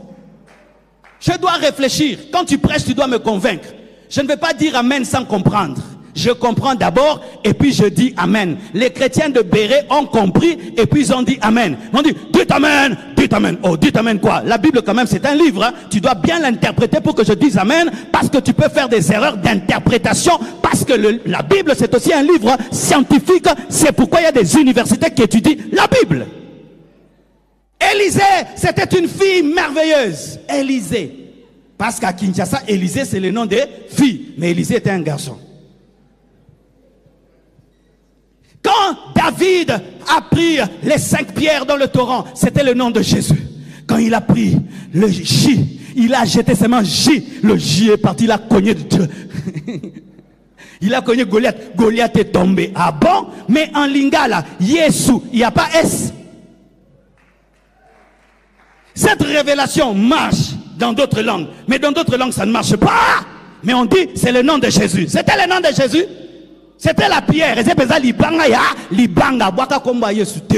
Je dois réfléchir. Quand tu prêches, tu dois me convaincre. Je ne vais pas dire amen sans comprendre. Je comprends d'abord et puis je dis amen. Les chrétiens de Béret ont compris et puis ils ont dit amen. Ils ont dit, dites amen, dites amen. Oh, dites amen quoi? La Bible quand même c'est un livre. Hein. Tu dois bien l'interpréter pour que je dise amen. Parce que tu peux faire des erreurs d'interprétation. Parce que la Bible c'est aussi un livre scientifique. C'est pourquoi il y a des universités qui étudient la Bible. Élisée, c'était une fille merveilleuse. Élisée. Parce qu'à Kinshasa, Élisée, c'est le nom des filles. Mais Élisée était un garçon. Quand David a pris les 5 pierres dans le torrent, c'était le nom de Jésus. Quand il a pris le J, il a jeté ses mains J. Le J est parti, il a cogné de Dieu. Il a cogné Goliath. Goliath est tombé. Ah bon? Mais en lingala, Yesu, il n'y a pas S. Cette révélation marche dans d'autres langues. Mais dans d'autres langues, ça ne marche pas. Mais on dit, c'est le nom de Jésus. C'était le nom de Jésus. C'était la pierre. Et c'est pour ça, libanga ya, libanga, waka komba Yesu te.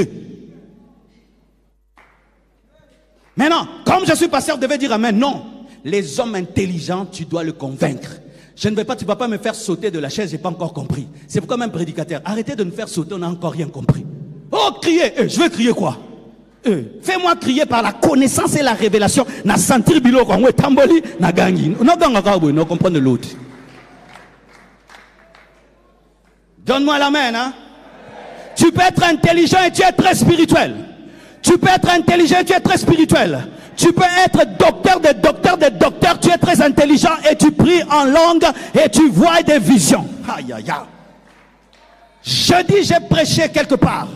Maintenant, comme je suis pasteur, je devais dire amen. Non. Les hommes intelligents, tu dois le convaincre. Je ne vais pas, tu ne vas pas me faire sauter de la chaise, j'ai pas encore compris. C'est pourquoi même prédicateur, arrêtez de nous faire sauter, on n'a encore rien compris. Oh, crier, je vais crier quoi? Fais-moi crier par la connaissance et la révélation. Na sentir bilo quand on est tamboli, na gangi. No comprendre l'autre. Donne-moi la main, hein. Tu peux être intelligent et tu es très spirituel. Tu peux être intelligent et tu es très spirituel. Tu peux être docteur des docteurs des docteurs. Tu es très intelligent et tu pries en langue et tu vois des visions. Aïe, aïe, aïe. Jeudi, j'ai prêché quelque part.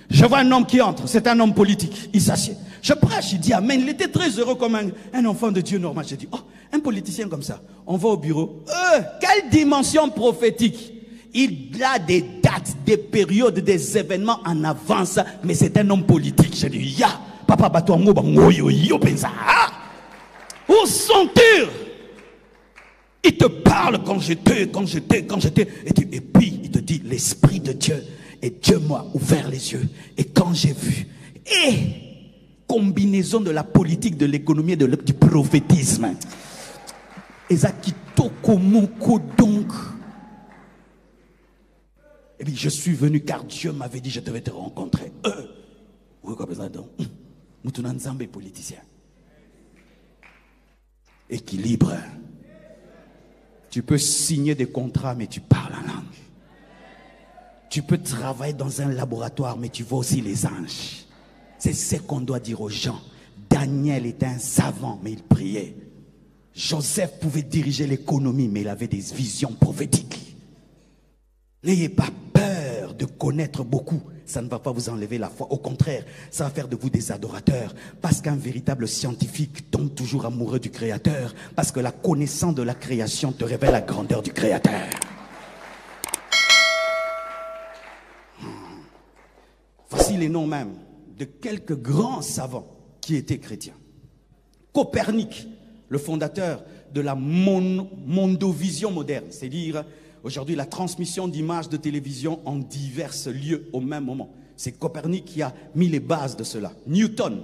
Je vois un homme qui entre, c'est un homme politique, il s'assied. Je prêche, il dit amen, il était très heureux comme un enfant de Dieu normal. Je dis, oh, un politicien comme ça, on va au bureau. Quelle dimension prophétique! Il a des dates, des périodes, des événements en avance, mais c'est un homme politique. Je dis, ya, papa Batouango, yo pensa. Où sont-ils? Il te parle quand j'étais. Et puis il te dit, l'Esprit de Dieu. Et Dieu m'a ouvert les yeux. Et quand j'ai vu, combinaison de la politique, de l'économie et du prophétisme. Et ça qui tokomoko donc. Et puis je suis venu car Dieu m'avait dit je devais te rencontrer. Oui, comme ça donc. Mutunanzambe politicien. Équilibre. Tu peux signer des contrats, mais tu parles en langue. Tu peux travailler dans un laboratoire, mais tu vois aussi les anges. C'est ce qu'on doit dire aux gens. Daniel était un savant, mais il priait. Joseph pouvait diriger l'économie, mais il avait des visions prophétiques. N'ayez pas peur de connaître beaucoup. Ça ne va pas vous enlever la foi. Au contraire, ça va faire de vous des adorateurs. Parce qu'un véritable scientifique tombe toujours amoureux du Créateur. Parce que la connaissance de la création te révèle la grandeur du Créateur. Voici les noms même de quelques grands savants qui étaient chrétiens. Copernic, le fondateur de la mondovision moderne, c'est-à-dire aujourd'hui la transmission d'images de télévision en divers lieux au même moment. C'est Copernic qui a mis les bases de cela. Newton,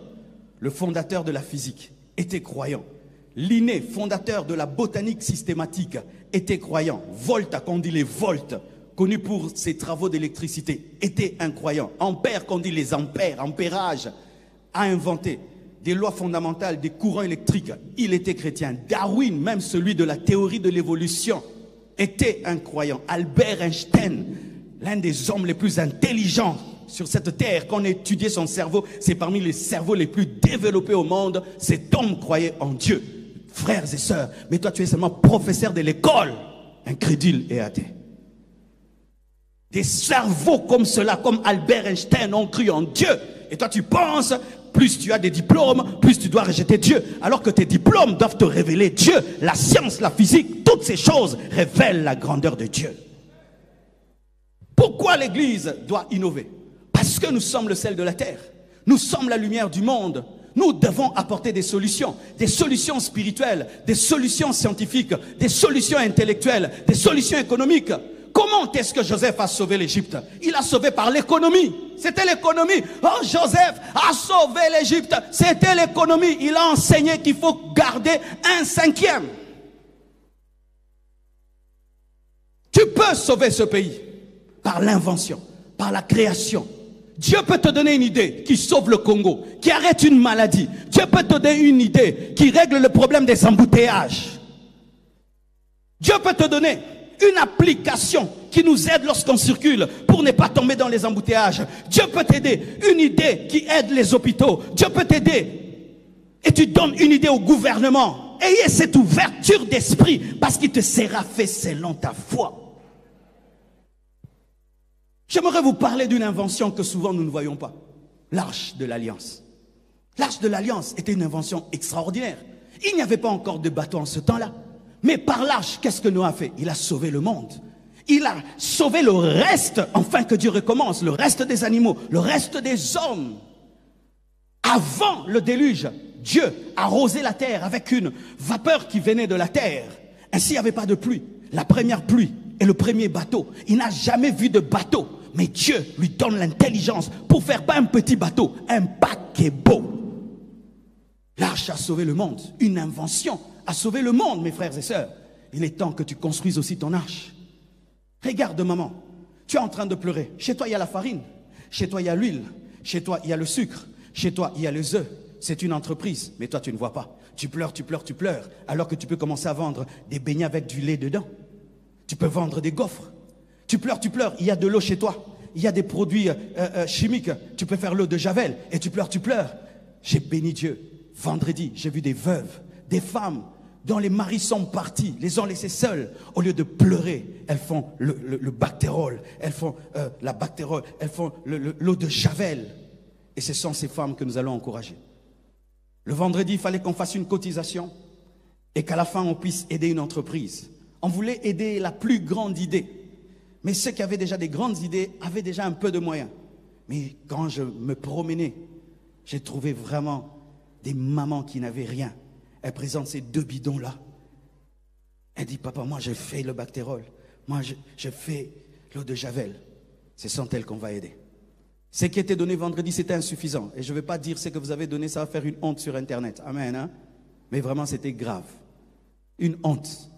le fondateur de la physique, était croyant. Linné, fondateur de la botanique systématique, était croyant. Volta, qu'on dit les volts, connu pour ses travaux d'électricité, était un croyant. Ampère, qu'on dit les ampères, ampérage, a inventé des lois fondamentales, des courants électriques. Il était chrétien. Darwin, même celui de la théorie de l'évolution, était un croyant. Albert Einstein, l'un des hommes les plus intelligents sur cette terre, qu'on a étudié son cerveau, c'est parmi les cerveaux les plus développés au monde. Cet homme croyait en Dieu. Frères et sœurs, mais toi tu es seulement professeur de l'école, incrédule et athée. Des cerveaux comme cela, comme Albert Einstein, ont cru en Dieu. Et toi tu penses, plus tu as des diplômes, plus tu dois rejeter Dieu. Alors que tes diplômes doivent te révéler Dieu. La science, la physique, toutes ces choses révèlent la grandeur de Dieu. Pourquoi l'Église doit innover? Parce que nous sommes le sel de la terre. Nous sommes la lumière du monde. Nous devons apporter des solutions spirituelles, des solutions scientifiques, des solutions intellectuelles, des solutions économiques. Comment est-ce que Joseph a sauvé l'Égypte? Il a sauvé par l'économie. C'était l'économie. Oh, Joseph a sauvé l'Égypte. C'était l'économie. Il a enseigné qu'il faut garder 1/5. Tu peux sauver ce pays par l'invention, par la création. Dieu peut te donner une idée qui sauve le Congo, qui arrête une maladie. Dieu peut te donner une idée qui règle le problème des embouteillages. Dieu peut te donner une application qui nous aide lorsqu'on circule pour ne pas tomber dans les embouteillages. Dieu peut t'aider. Une idée qui aide les hôpitaux. Dieu peut t'aider. Et tu donnes une idée au gouvernement. Ayez cette ouverture d'esprit parce qu'il te sera fait selon ta foi. J'aimerais vous parler d'une invention que souvent nous ne voyons pas. L'Arche de l'Alliance. L'Arche de l'Alliance était une invention extraordinaire. Il n'y avait pas encore de bateau en ce temps-là. Mais par l'arche, qu'est-ce que Noé a fait? Il a sauvé le monde. Il a sauvé le reste, afin que Dieu recommence, le reste des animaux, le reste des hommes. Avant le déluge, Dieu arrosait la terre avec une vapeur qui venait de la terre. Ainsi, il n'y avait pas de pluie. La première pluie et le premier bateau. Il n'a jamais vu de bateau. Mais Dieu lui donne l'intelligence pour faire pas un petit bateau, un paquebot. L'arche a sauvé le monde. Une invention a sauvé le monde, mes frères et sœurs. Il est temps que tu construises aussi ton arche. Regarde, maman, tu es en train de pleurer. Chez toi, il y a la farine. Chez toi, il y a l'huile. Chez toi, il y a le sucre. Chez toi, il y a les œufs. C'est une entreprise, mais toi, tu ne vois pas. Tu pleures, tu pleures, tu pleures. Alors que tu peux commencer à vendre des beignets avec du lait dedans. Tu peux vendre des gaufres. Tu pleures, il y a de l'eau chez toi. Il y a des produits chimiques. Tu peux faire l'eau de Javel. Et tu pleures, tu pleures. J'ai béni Dieu. Vendredi, j'ai vu des veuves, des femmes dont les maris sont partis, les ont laissés seuls. Au lieu de pleurer, elles font le bactérol, elles font la bactérol, elles font l'eau de Javel. Et ce sont ces femmes que nous allons encourager. Le vendredi, il fallait qu'on fasse une cotisation et qu'à la fin, on puisse aider une entreprise. On voulait aider la plus grande idée. Mais ceux qui avaient déjà des grandes idées avaient déjà un peu de moyens. Mais quand je me promenais, j'ai trouvé vraiment des mamans qui n'avaient rien. Elle présente ces 2 bidons-là. Elle dit, papa, moi je fais le bactérol. Moi je fais l'eau de Javel. Ce sont elles qu'on va aider. Ce qui était donné vendredi, c'était insuffisant. Et je ne vais pas dire ce que vous avez donné, ça va faire une honte sur Internet. Amen. Hein? Mais vraiment, c'était grave. Une honte.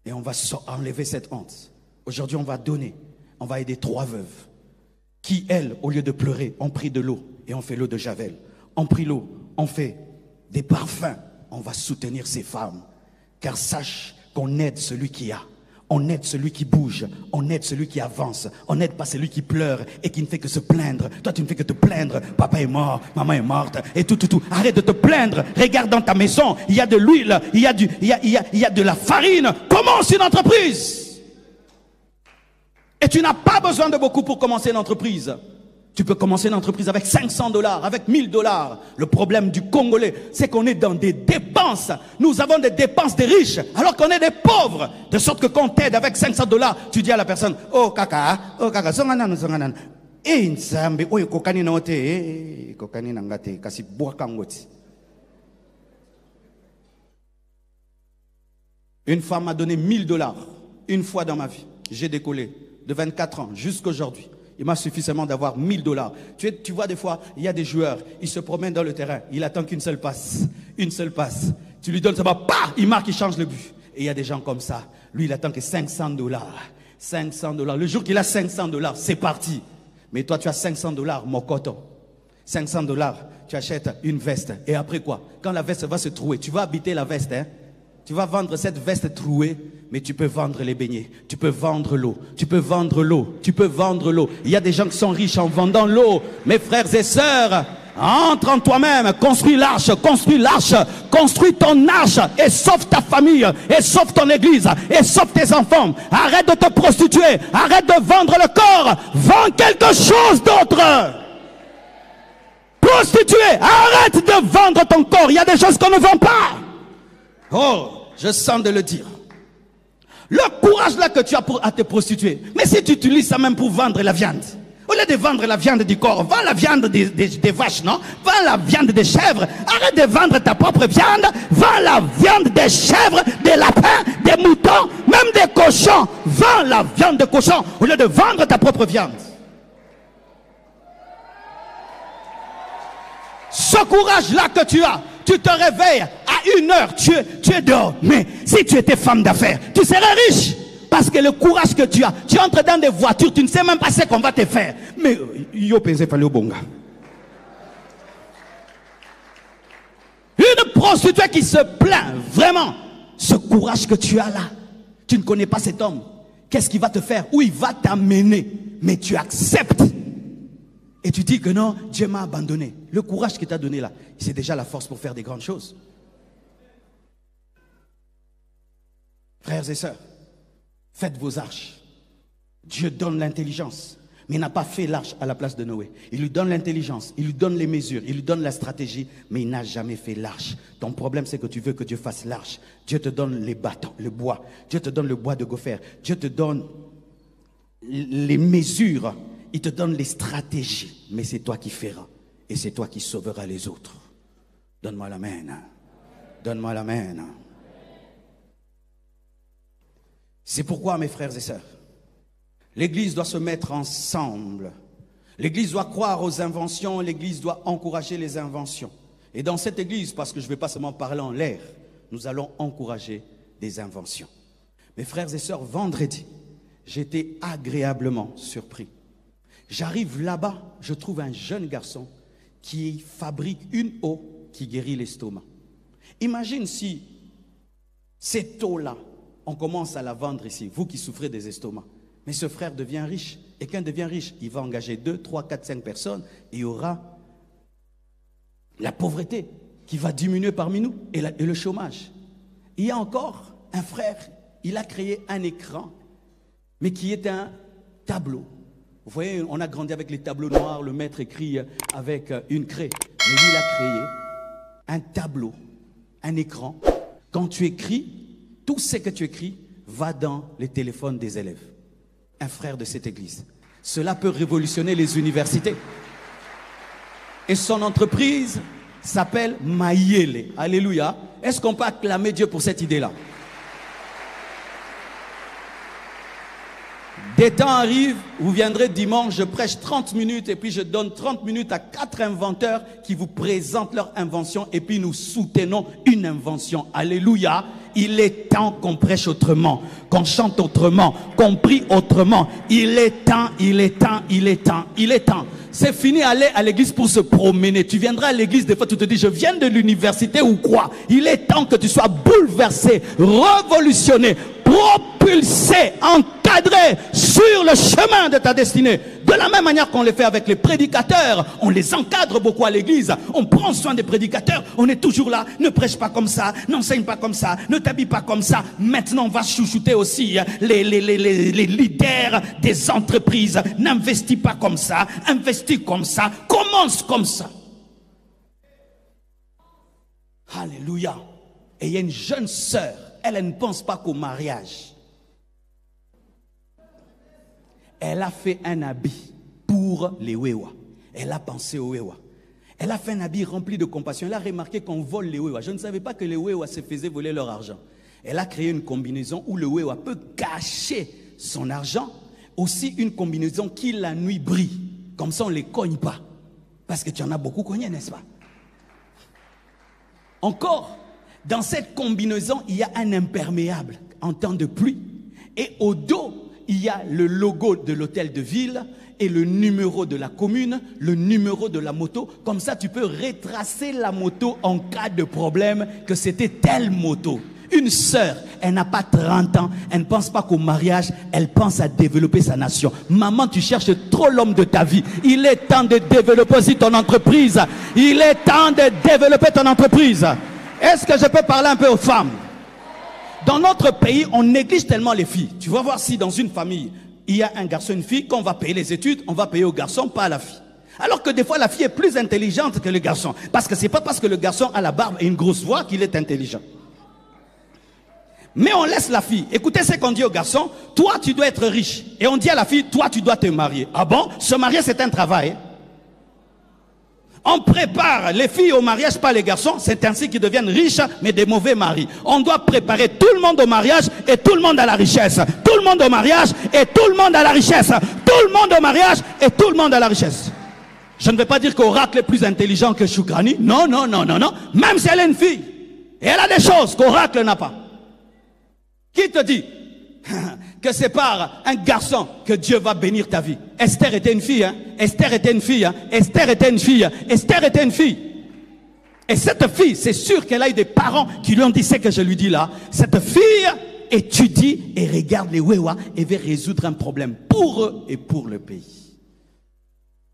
Et on va enlever cette honte. Aujourd'hui, on va donner. On va aider 3 veuves qui, elles, au lieu de pleurer, ont pris de l'eau et ont fait l'eau de Javel. on prie l'eau, on fait des parfums. On va soutenir ces femmes. Car sache qu'on aide celui qui a. On aide celui qui bouge. On aide celui qui avance. On n'aide pas celui qui pleure et qui ne fait que se plaindre. Toi, tu ne fais que te plaindre. Papa est mort, maman est morte et tout. Arrête de te plaindre. Regarde dans ta maison. Il y a de l'huile. Il y a de la farine. Commence une entreprise. Et tu n'as pas besoin de beaucoup pour commencer une entreprise. Tu peux commencer une entreprise avec $500, avec $1000. Le problème du Congolais, c'est qu'on est dans des dépenses. Nous avons des dépenses des riches, alors qu'on est des pauvres. De sorte que quand on t'aide avec $500, tu dis à la personne, oh kaka, songanan. Eh, nzambe, oh, kokani na ote, kokani na ngate, kasi boaka ngoti. Une femme m'a donné $1000 une fois dans ma vie. J'ai décollé de 24 ans jusqu'à aujourd'hui. Il m'a suffisamment d'avoir $1000. Tu vois, des fois, il y a des joueurs, ils se promènent dans le terrain, il attend qu'une seule passe. Une seule passe. Tu lui donnes ça, il marque, il change le but. Et il y a des gens comme ça. Lui, il attend que $500. $500. Le jour qu'il a $500, c'est parti. Mais toi, tu as $500, mokoto. $500, tu achètes une veste. Et après quoi? Quand la veste va se trouer, tu vas habiter la veste, hein? Tu vas vendre cette veste trouée, mais tu peux vendre les beignets, tu peux vendre l'eau, tu peux vendre l'eau, tu peux vendre l'eau. Il y a des gens qui sont riches en vendant l'eau. Mes frères et sœurs, entre en toi-même, construis l'arche, construis ton arche et sauve ta famille, et sauve ton église, et sauve tes enfants. Arrête de te prostituer, arrête de vendre le corps, vends quelque chose d'autre. Prostituer, arrête de vendre ton corps, il y a des choses qu'on ne vend pas. Oh, je sens de le dire. Le courage là que tu as à te prostituer. Mais si tu utilises ça même pour vendre la viande. Au lieu de vendre la viande du corps, vends la viande des vaches, non? Vends la viande des chèvres. Arrête de vendre ta propre viande. Vends la viande des chèvres, des lapins, des moutons, même des cochons. Vends la viande de cochon au lieu de vendre ta propre viande. Ce courage là que tu as, tu te réveilles à 1h, tu es dehors. Mais si tu étais femme d'affaires, tu serais riche. Parce que le courage que tu as, tu entres dans des voitures, tu ne sais même pas ce qu'on va te faire. Mais yo pensé fallait au bonga. Une prostituée qui se plaint, vraiment, ce courage que tu as là, tu ne connais pas cet homme. Qu'est-ce qu'il va te faire? Où il va t'amener? Mais tu acceptes. Et tu dis que non, Dieu m'a abandonné. Le courage qu'il t'a donné là, c'est déjà la force pour faire des grandes choses. Frères et sœurs, faites vos arches. Dieu donne l'intelligence. Mais il n'a pas fait l'arche à la place de Noé. Il lui donne l'intelligence, il lui donne les mesures, il lui donne la stratégie, mais il n'a jamais fait l'arche. Ton problème, c'est que tu veux que Dieu fasse l'arche. Dieu te donne les bâtons, le bois. Dieu te donne le bois de gopher. Dieu te donne les mesures. Il te donne les stratégies, mais c'est toi qui feras. Et c'est toi qui sauveras les autres. Donne-moi l'amen. Donne-moi l'amen. C'est pourquoi, mes frères et sœurs, l'Église doit se mettre ensemble. L'Église doit croire aux inventions, l'Église doit encourager les inventions. Et dans cette Église, parce que je ne vais pas seulement parler en l'air, nous allons encourager des inventions. Mes frères et sœurs, vendredi, j'étais agréablement surpris. J'arrive là-bas, je trouve un jeune garçon qui fabrique une eau qui guérit l'estomac. Imagine si cette eau-là, on commence à la vendre ici, vous qui souffrez des estomacs. Mais ce frère devient riche. Et quand il devient riche, il va engager 2, 3, 4, 5 personnes. Et il y aura la pauvreté qui va diminuer parmi nous et le chômage. Il y a encore un frère, il a créé un écran, mais qui est un tableau. Vous voyez, on a grandi avec les tableaux noirs, le maître écrit avec une craie. Mais lui, il a créé un tableau, un écran. Quand tu écris, tout ce que tu écris va dans les téléphones des élèves. Un frère de cette église. Cela peut révolutionner les universités. Et son entreprise s'appelle Mayele. Alléluia. Est-ce qu'on peut acclamer Dieu pour cette idée-là? Des temps arrivent, vous viendrez dimanche, je prêche 30 minutes et puis je donne 30 minutes à 4 inventeurs qui vous présentent leur invention et puis nous soutenons une invention. Alléluia. Il est temps qu'on prêche autrement, qu'on chante autrement, qu'on prie autrement. Il est temps, il est temps, il est temps, il est temps. c'est fini aller à l'église pour se promener. Tu viendras à l'église, des fois tu te dis, je viens de l'université ou quoi? Il est temps que tu sois bouleversé, révolutionné, propulsé, encadré sur le chemin de ta destinée. De la même manière qu'on le fait avec les prédicateurs, on les encadre beaucoup à l'église, on prend soin des prédicateurs, on est toujours là, ne prêche pas comme ça, n'enseigne pas comme ça, ne t'habille pas comme ça. Maintenant on va chouchouter aussi les leaders des entreprises. N'investis pas comme ça, investis comme ça, commence comme ça. Alléluia. Et il y a une jeune sœur, elle ne pense pas qu'au mariage. Elle a fait un habit pour les Wewa. Elle a pensé aux Wewa. Elle a fait un habit rempli de compassion. Elle a remarqué qu'on vole les Wewa. Je ne savais pas que les Wewa se faisaient voler leur argent. Elle a créé une combinaison où le Wewa peut cacher son argent. Aussi une combinaison qui la nuit brille. Comme ça on ne les cogne pas. Parce que tu en as beaucoup cogné, n'est-ce pas? Encore, dans cette combinaison, il y a un imperméable en temps de pluie. Et au dos, il y a le logo de l'hôtel de ville et le numéro de la commune, le numéro de la moto. Comme ça, tu peux retracer la moto en cas de problème, que c'était telle moto. Une sœur, elle n'a pas 30 ans, elle ne pense pas qu'au mariage, elle pense à développer sa nation. Maman, tu cherches trop l'homme de ta vie. Il est temps de développer aussi ton entreprise. Il est temps de développer ton entreprise. Est-ce que je peux parler un peu aux femmes? Dans notre pays, on néglige tellement les filles. Tu vas voir si dans une famille, il y a un garçon et une fille, quand on va payer les études, on va payer au garçon, pas à la fille. Alors que des fois, la fille est plus intelligente que le garçon. Parce que ce n'est pas parce que le garçon a la barbe et une grosse voix qu'il est intelligent. Mais on laisse la fille. Écoutez ce qu'on dit au garçon. Toi, tu dois être riche. Et on dit à la fille, toi, tu dois te marier. Ah bon? Se marier, c'est un travail. On prépare les filles au mariage, pas les garçons. C'est ainsi qu'ils deviennent riches, mais des mauvais maris. On doit préparer tout le monde au mariage et tout le monde à la richesse. Tout le monde au mariage et tout le monde à la richesse. Tout le monde au mariage et tout le monde à la richesse. Je ne vais pas dire qu'Oracle est plus intelligent que Choukrani. Non, non, non, non, non. Même si elle est une fille. Et elle a des choses qu'Oracle n'a pas. Qui te dit que c'est par un garçon que Dieu va bénir ta vie? Esther était une fille, hein? Esther était une fille, hein? Esther était une fille, hein? Esther était une fille. Et cette fille, c'est sûr qu'elle a eu des parents qui lui ont dit ce que je lui dis là. Cette fille étudie et regarde les Wewa et veut résoudre un problème pour eux et pour le pays.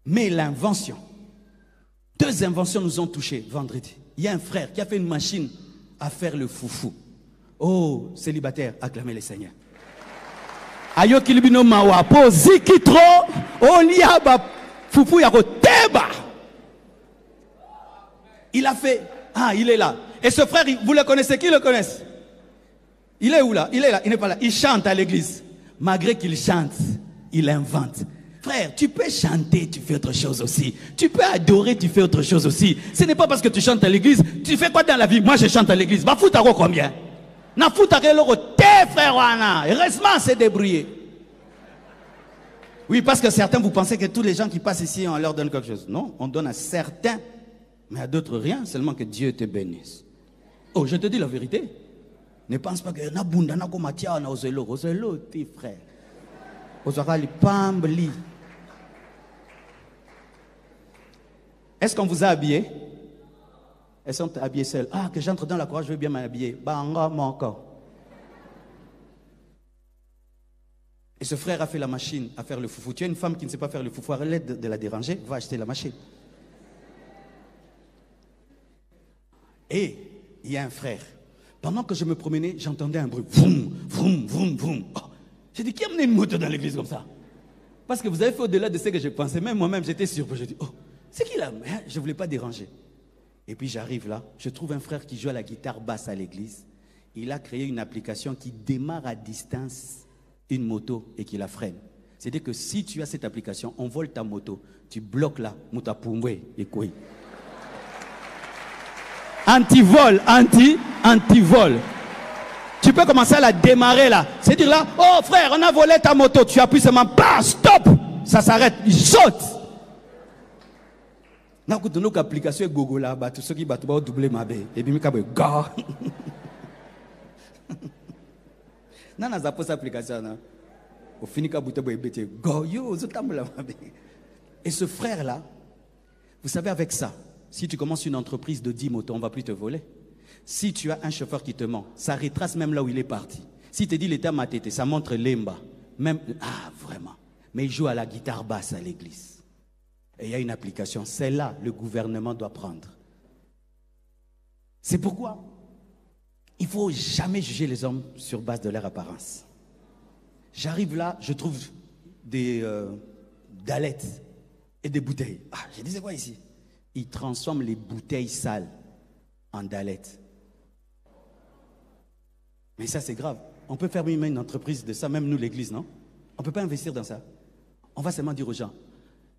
Mais l'invention, 2 inventions nous ont touchés vendredi. Il y a un frère qui a fait une machine à faire le foufou. Oh, célibataire, acclamez les seigneurs. Ayo kilibino mawa po zikitro oliaba fufu yako teba. Il a fait, ah, il est là. Et ce frère, vous le connaissez? Qui le connaisse? Il est où là? Il est là, il n'est pas là. Il chante à l'église. Malgré qu'il chante, il invente. Frère, tu peux chanter, tu fais autre chose aussi. Tu peux adorer, tu fais autre chose aussi. Ce n'est pas parce que tu chantes à l'église. Tu fais quoi dans la vie? Moi, je chante à l'église. Va foutre à combien? Na foutre à l'euro, tes frères, wana. Heureusement, c'est débrouillé. Oui, parce que certains, vous pensez que tous les gens qui passent ici, on leur donne quelque chose. Non, on donne à certains, mais à d'autres rien, seulement que Dieu te bénisse. Oh, je te dis la vérité. Ne pense pas que na bunda na komatia na ozelo, tes frères. Ozakali pambli. Est-ce qu'on vous a habillé? Elles sont habillées seules. Ah, que j'entre dans la croix, je veux bien m'habiller. Banga, mon corps. Et ce frère a fait la machine à faire le foufou. Tu as une femme qui ne sait pas faire le foufou, arrête de la déranger, va acheter la machine. Et il y a un frère. Pendant que je me promenais, j'entendais un bruit. Vroom, vroom, vroom, vroom. Oh, j'ai dit, qui a amené une moto dans l'église comme ça? Parce que vous avez fait au-delà de ce que je pensais. Même moi-même, j'étais surpris. Je dis, oh, c'est qui là? Je ne voulais pas déranger. Et puis j'arrive là, je trouve un frère qui joue à la guitare basse à l'église. Il a créé une application qui démarre à distance une moto et qui la freine. C'est-à-dire que si tu as cette application, on vole ta moto, tu bloques là, mutapumwe et quoi. Anti-vol, anti-vol. Tu peux commencer à la démarrer là. C'est-à-dire là, oh frère, on a volé ta moto, tu appuies seulement, bah, stop, ça s'arrête, il saute. N'a que notre application est Google là, bah tous ceux qui battent ba doubler ma bé et puis mi kabe ga. Na na zapo cette application là. Au fini ka buter ba ebete go yo zo tambula ma bé. Et ce frère-là, vous savez, avec ça, si tu commences une entreprise de 10 motos, on ne va plus te voler. Si tu as un chauffeur qui te ment, ça retrace même là où il est parti. Si tu dis l'état matété, ça montre l'emba. Même, ah, vraiment. Mais il joue à la guitare basse à l'église. Et il y a une application. Celle-là, le gouvernement doit prendre. C'est pourquoi il ne faut jamais juger les hommes sur base de leur apparence. J'arrive là, je trouve des galettes et des bouteilles. Ah, j'ai dit, c'est quoi ici? Ils transforment les bouteilles sales en galettes. Mais ça, c'est grave. On peut faire même une entreprise de ça, même nous, l'église, non? On ne peut pas investir dans ça. On va seulement dire aux gens,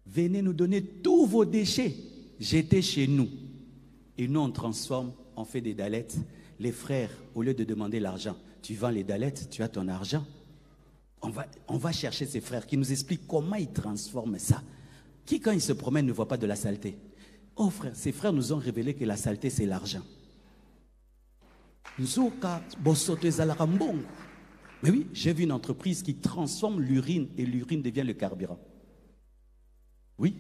venez nous donner tous vos déchets, jetez chez nous. Et nous, on transforme, on fait des galettes. Les frères, au lieu de demander l'argent, tu vends les galettes, tu as ton argent. On va chercher ces frères qui nous expliquent comment ils transforment ça. Qui, quand ils se promènent, ne voit pas de la saleté? Oh frère, ces frères nous ont révélé que la saleté, c'est l'argent. Mais oui, j'ai vu une entreprise qui transforme l'urine et l'urine devient le carburant. Oui,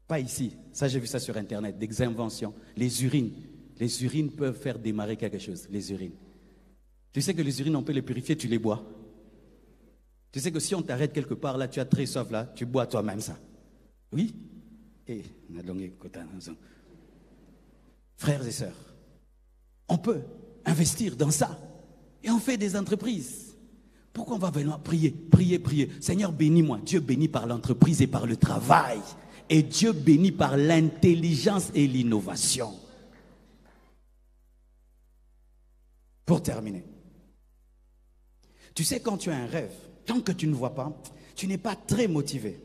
pas ici. Ça, j'ai vu ça sur Internet, des inventions. Les urines peuvent faire démarrer quelque chose, les urines. Tu sais que les urines, on peut les purifier, tu les bois. Tu sais que si on t'arrête quelque part, là, tu as très soif, là, tu bois toi-même ça. Oui. Et, frères et sœurs, on peut investir dans ça. Et on fait des entreprises. Pourquoi on va venir prier? Seigneur, bénis-moi. Dieu bénit par l'entreprise et par le travail. Et Dieu bénit par l'intelligence et l'innovation. Pour terminer. Tu sais, quand tu as un rêve, tant que tu ne vois pas, tu n'es pas très motivé.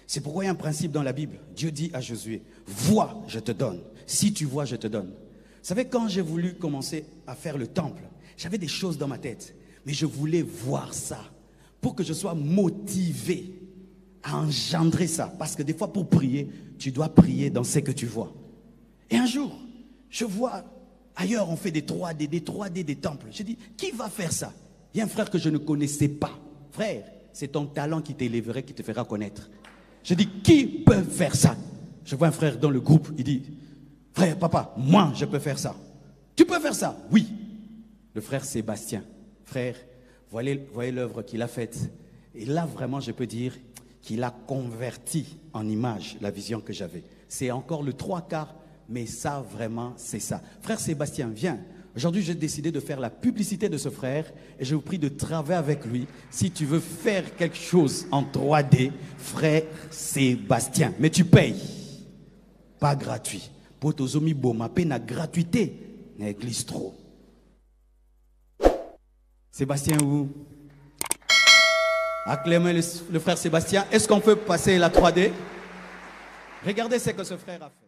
C'est pourquoi il y a un principe dans la Bible. Dieu dit à Josué, vois, je te donne. Si tu vois, je te donne. Vous savez, quand j'ai voulu commencer à faire le temple, j'avais des choses dans ma tête, mais je voulais voir ça pour que je sois motivé à engendrer ça. Parce que des fois, pour prier, tu dois prier dans ce que tu vois. Et un jour, je vois ailleurs, on fait des 3D, des temples. Je dis, qui va faire ça? Il y a un frère que je ne connaissais pas. Frère, c'est ton talent qui t'élèverait, qui te fera connaître. Je dis, qui peut faire ça? Je vois un frère dans le groupe, il dit, frère, papa, moi, je peux faire ça. Tu peux faire ça? Oui. Le frère Sébastien, frère, voyez l'œuvre qu'il a faite. Et là, vraiment, je peux dire qu'il a converti en image la vision que j'avais. C'est encore le 3/4, mais ça, vraiment, c'est ça. Frère Sébastien, viens. Aujourd'hui, j'ai décidé de faire la publicité de ce frère et je vous prie de travailler avec lui. Si tu veux faire quelque chose en 3D, frère Sébastien, mais tu payes. Pas gratuit. Pour tozomi boma, paye la gratuité, n'église trop. Sébastien, où? Acclamez le frère Sébastien. Est-ce qu'on peut passer la 3D? Regardez ce que ce frère a fait.